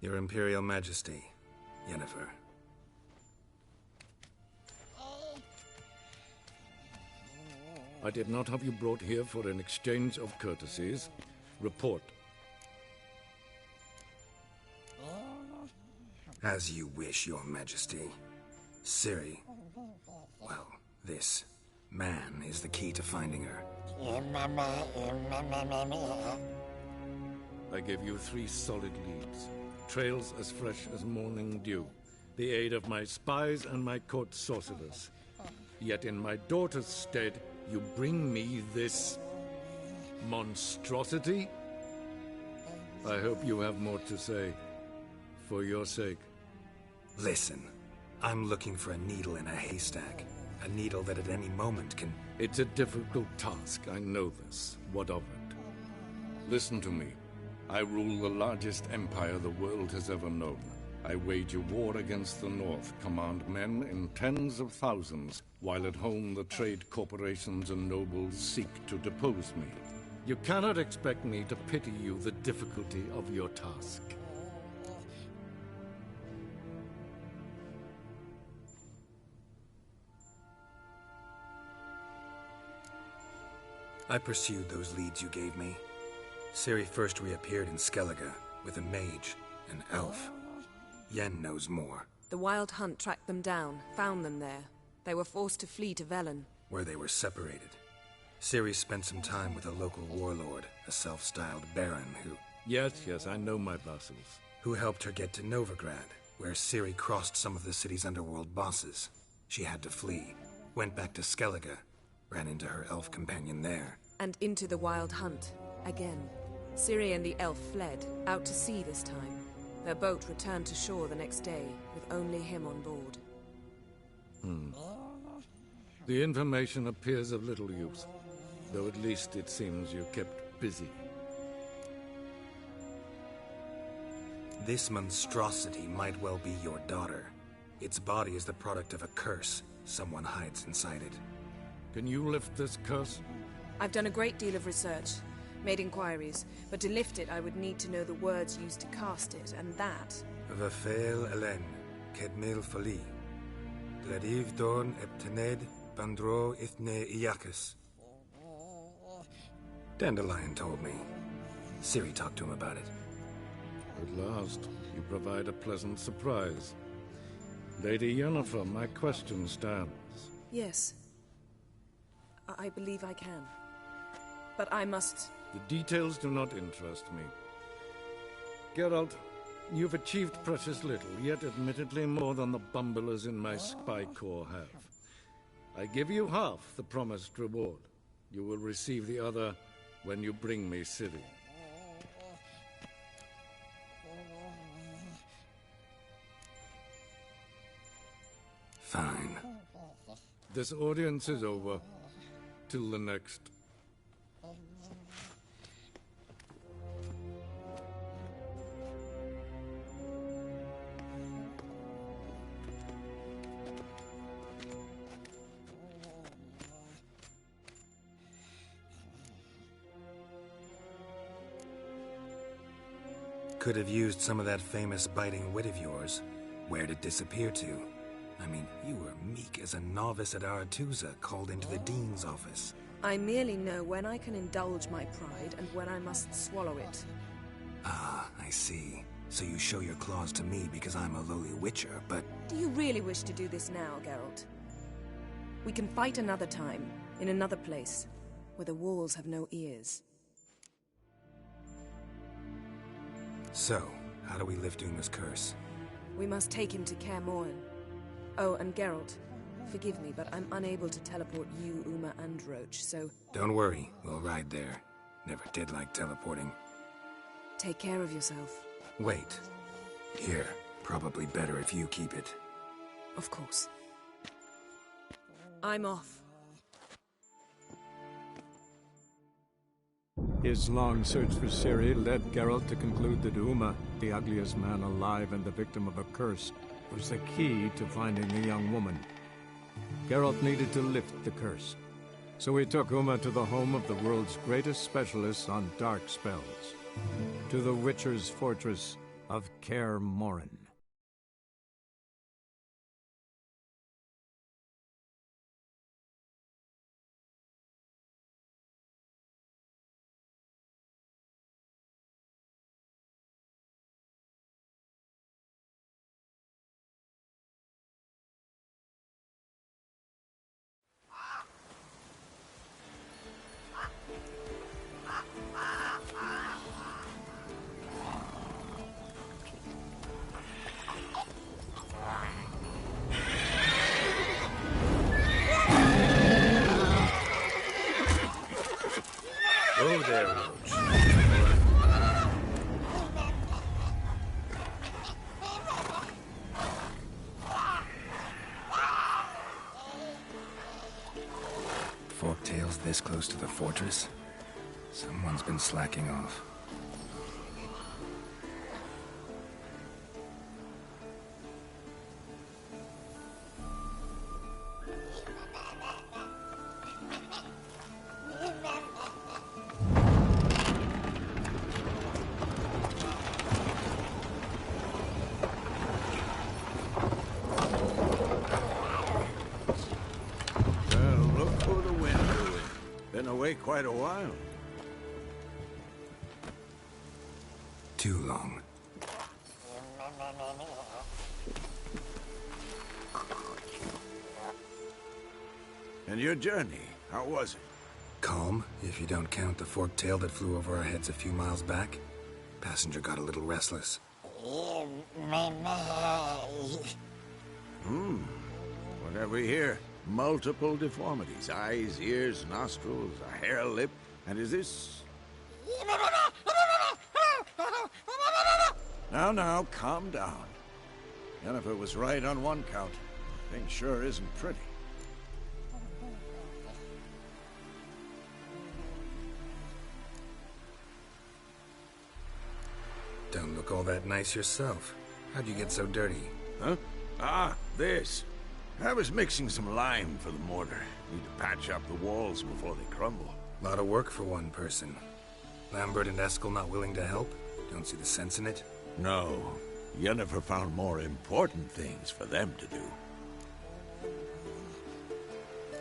Your Imperial Majesty, Yennefer. I did not have you brought here for an exchange of courtesies. Report. As you wish, Your Majesty. Ciri. Well, this man is the key to finding her. I give you 3 solid leads. Trails as fresh as morning dew. The aid of my spies and my court sorcerers. Yet in my daughter's stead, you bring me this monstrosity? I hope you have more to say. For your sake. Listen, I'm looking for a needle in a haystack. A needle that at any moment can... It's a difficult task, I know this. What of it? Listen to me. I rule the largest empire the world has ever known. I wage a war against the North, command men in tens of thousands, while at home the trade corporations and nobles seek to depose me. You cannot expect me to pity you the difficulty of your task. I pursued those leads you gave me. Ciri first reappeared in Skellige with a mage, an elf. Yen knows more. The Wild Hunt tracked them down, found them there. They were forced to flee to Velen, where they were separated. Ciri spent some time with a local warlord, a self-styled baron who... Yes, I know my vassals. Who helped her get to Novigrad, where Ciri crossed some of the city's underworld bosses. She had to flee, went back to Skellige, ran into her elf companion there. And into the Wild Hunt, again. Ciri and the elf fled, out to sea this time. Their boat returned to shore the next day, with only him on board. The information appears of little use, though at least it seems you kept busy. This monstrosity might well be your daughter. Its body is the product of a curse. Someone hides inside it. Can you lift this curse? I've done a great deal of research, made inquiries, but to lift it I would need to know the words used to cast it, and that... Vafel Elen, Kedmil Fali, Gladiv Dorn Eptened, Bandro Ithne Iakis. Dandelion told me. Ciri talked to him about it. At last, you provide a pleasant surprise. Lady Yennefer, my question stands. Yes. I believe I can. But I must... The details do not interest me. Geralt, you've achieved precious little, yet admittedly more than the bumblers in my spy corps have. I give you half the promised reward. You will receive the other when you bring me Ciri. Fine. This audience is over. Till the next. Could have used some of that famous biting wit of yours. Where'd it disappear to? I mean, you were meek as a novice at Aretuza, called into the Dean's office. I merely know when I can indulge my pride and when I must swallow it. Ah, I see. So you show your claws to me because I'm a lowly witcher, but... Do you really wish to do this now, Geralt? We can fight another time, in another place, where the walls have no ears. So, how do we lift Uma's curse? We must take him to Kaer Morhen. Oh, and Geralt, forgive me, but I'm unable to teleport you, Uma, and Roach, so... Don't worry, we'll ride there. Never did like teleporting. Take care of yourself. Wait. Here, probably better if you keep it. Of course. I'm off. His long search for Ciri led Geralt to conclude that Uma, the ugliest man alive and the victim of a curse, was the key to finding the young woman. Geralt needed to lift the curse, so he took Uma to the home of the world's greatest specialists on dark spells, to the Witcher's fortress of Kaer Morhen. Walls this close to the fortress? Someone's been slacking off. Quite a while. Too long. And your journey, how was it? Calm, if you don't count the forked tail that flew over our heads a few miles back. Passenger got a little restless. What have we here? Multiple deformities. Eyes, ears, nostrils, a hair lip. And is this... Now, calm down. Jennifer was right on one count. Thing sure isn't pretty. Don't look all that nice yourself. How'd you get so dirty? Huh? Ah, this. I was mixing some lime for the mortar. Need to patch up the walls before they crumble. Lot of work for one person. Lambert and Eskel not willing to help? Don't see the sense in it? No. Jennifer found more important things for them to do.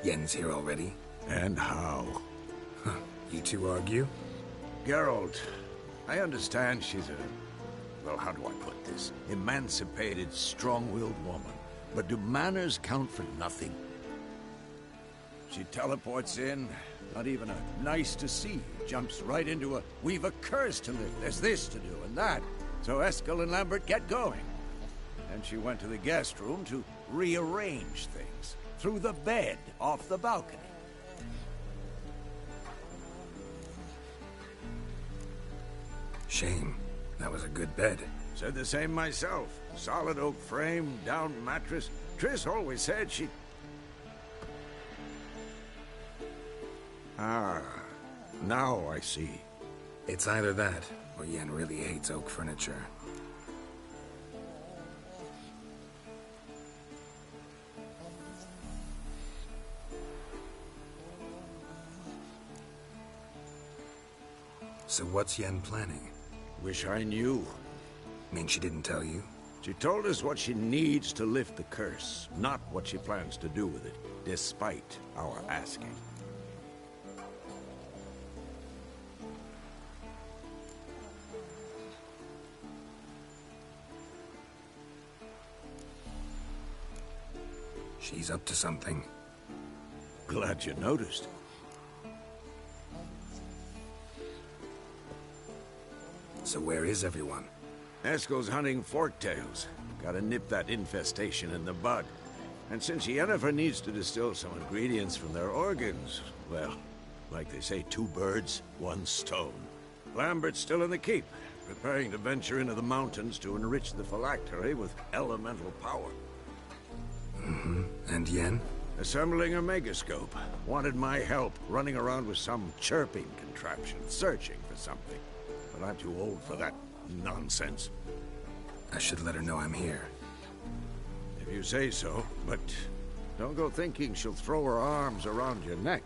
Yen's here already? And how? Huh. You two argue? Geralt, I understand she's a... well, how do I put this? Emancipated, strong-willed woman. But do manners count for nothing? She teleports in, not even a nice to see, jumps right into a, we've a curse to live, there's this to do and that. So Eskel and Lambert get going. And she went to the guest room to rearrange things. Through the bed, off the balcony. Shame. That was a good bed. Said the same myself. Solid oak frame, down mattress. Triss always said she... Ah, now I see. It's either that, or Yen really hates oak furniture. So what's Yen planning? Wish I knew. Mean she didn't tell you? She told us what she needs to lift the curse, not what she plans to do with it, despite our asking. She's up to something. Glad you noticed. So where is everyone? Eskel's hunting forktails. Gotta nip that infestation in the bud. And since Yennefer needs to distill some ingredients from their organs, well, like they say, 2 birds, 1 stone. Lambert's still in the keep, preparing to venture into the mountains to enrich the phylactery with elemental power. Mm-hmm. And Yen? Assembling a megascope. Wanted my help running around with some chirping contraption, searching for something. But I'm too old for that nonsense. I should let her know I'm here. If you say so, but don't go thinking she'll throw her arms around your neck.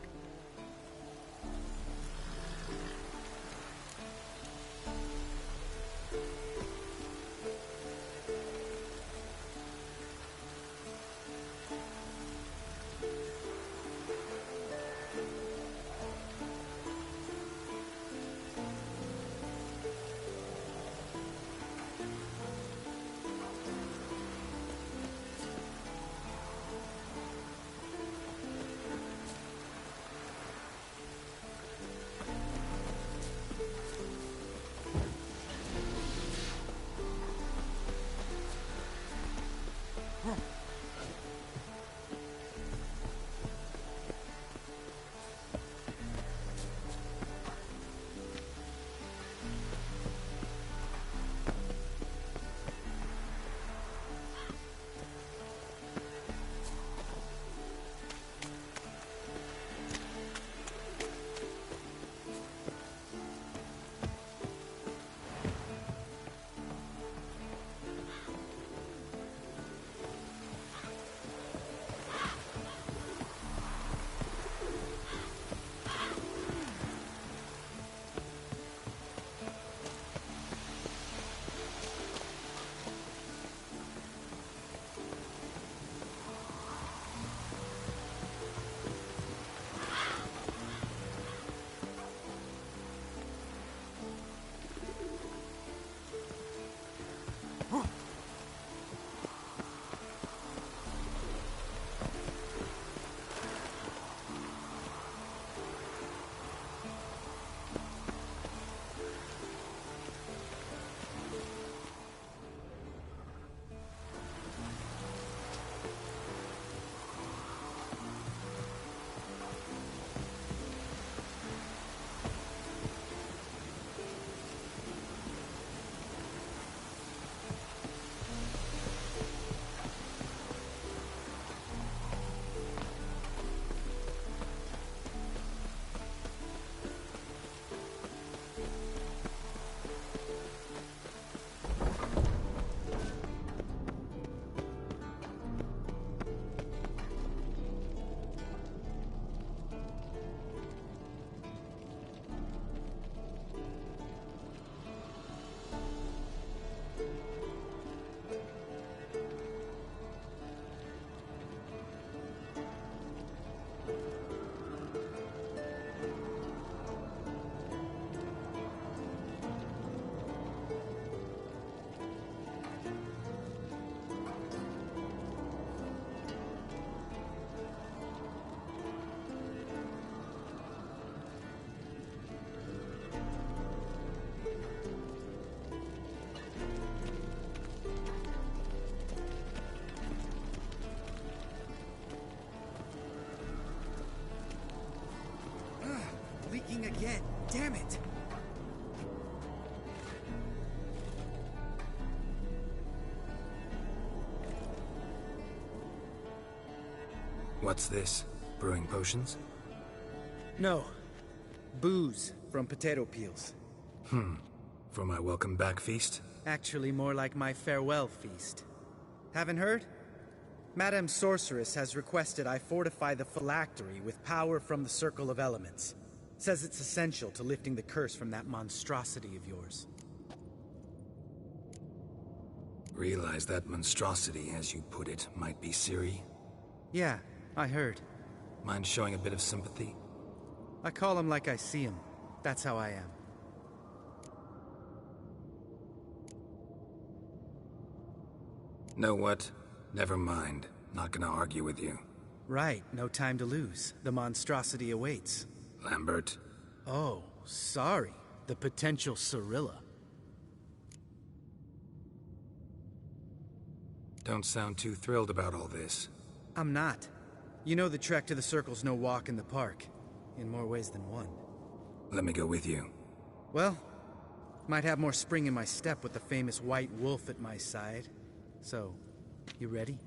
lagging again. Damn it! What's this? Brewing potions? No. Booze from potato peels. For my welcome back feast? Actually, more like my farewell feast. Haven't heard? Madame Sorceress has requested I fortify the phylactery with power from the Circle of Elements. Says it's essential to lifting the curse from that monstrosity of yours. Realize that monstrosity, as you put it, might be Ciri? Yeah, I heard. Mind showing a bit of sympathy? I call him like I see him. That's how I am. Know what? Never mind. Not gonna argue with you. Right, no time to lose. The monstrosity awaits. Lambert. Oh, sorry. The potential Cirilla. Don't sound too thrilled about all this. I'm not. You know the trek to the Circle's no walk in the park. In more ways than one. Let me go with you. Well, might have more spring in my step with the famous White Wolf at my side. So, you ready?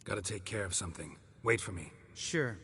Gotta take care of something. Wait for me. Sure.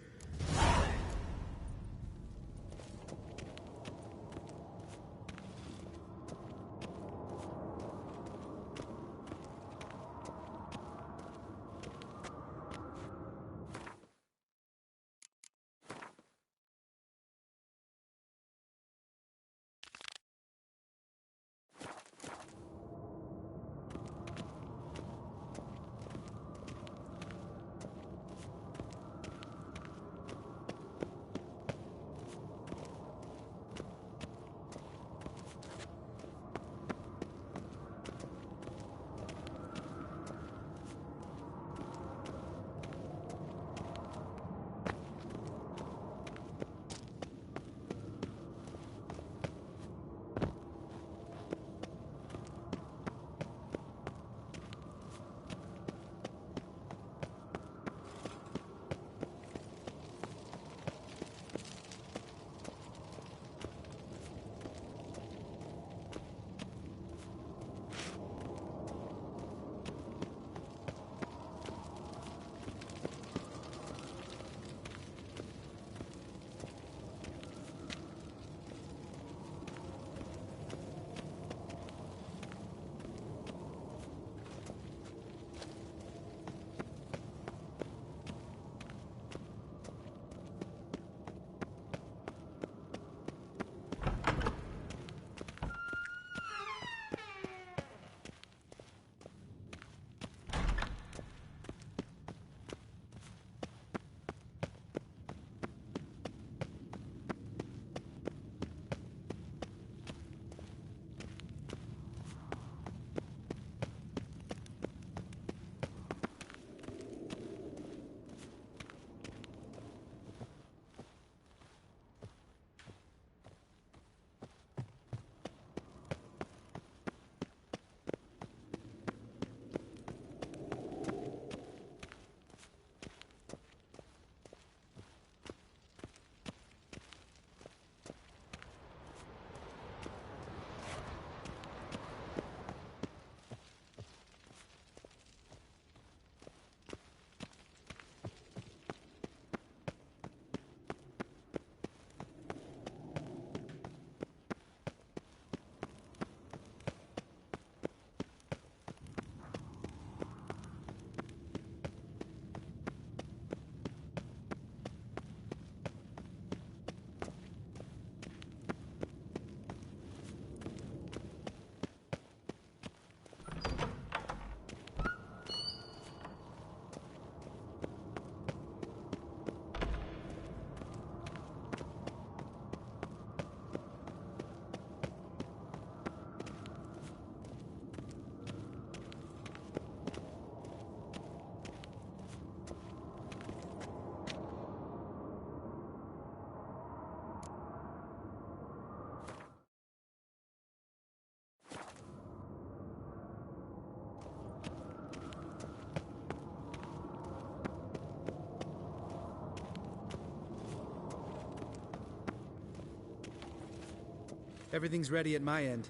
Everything's ready at my end.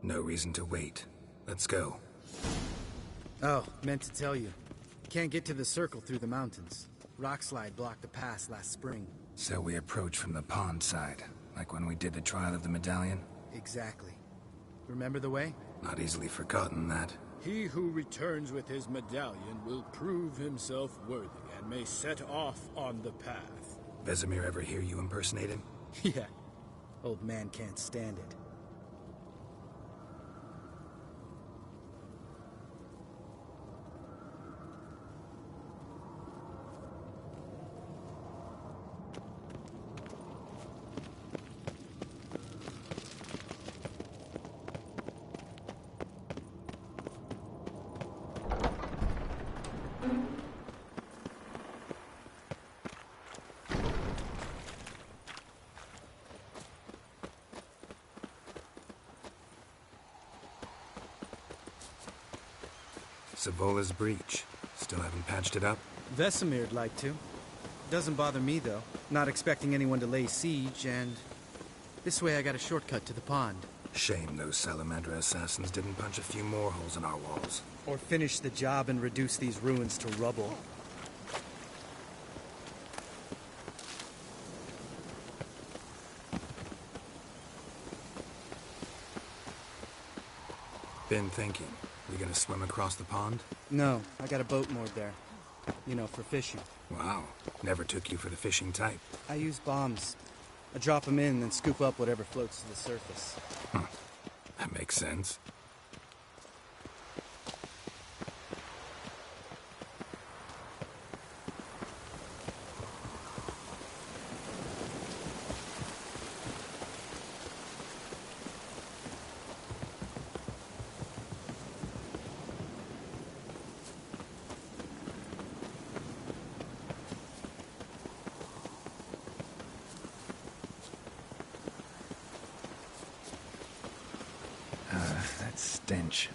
No reason to wait. Let's go. Oh, meant to tell you. Can't get to the circle through the mountains. Rockslide blocked the pass last spring. So we approach from the pond side, like when we did the trial of the medallion? Exactly. Remember the way? Not easily forgotten, that. He who returns with his medallion will prove himself worthy and may set off on the path. Vesemir ever hear you impersonated? Yeah. Old man can't stand it. Savola's breach. Still haven't patched it up? Vesemir'd like to. Doesn't bother me, though. Not expecting anyone to lay siege, and... this way I got a shortcut to the pond. Shame those Salamandra assassins didn't punch a few more holes in our walls. Or finish the job and reduce these ruins to rubble. Been thinking. We gonna swim across the pond? No, I got a boat moored there. You know, for fishing. Wow. Never took you for the fishing type. I use bombs. I drop them in, then scoop up whatever floats to the surface. That makes sense. That stench.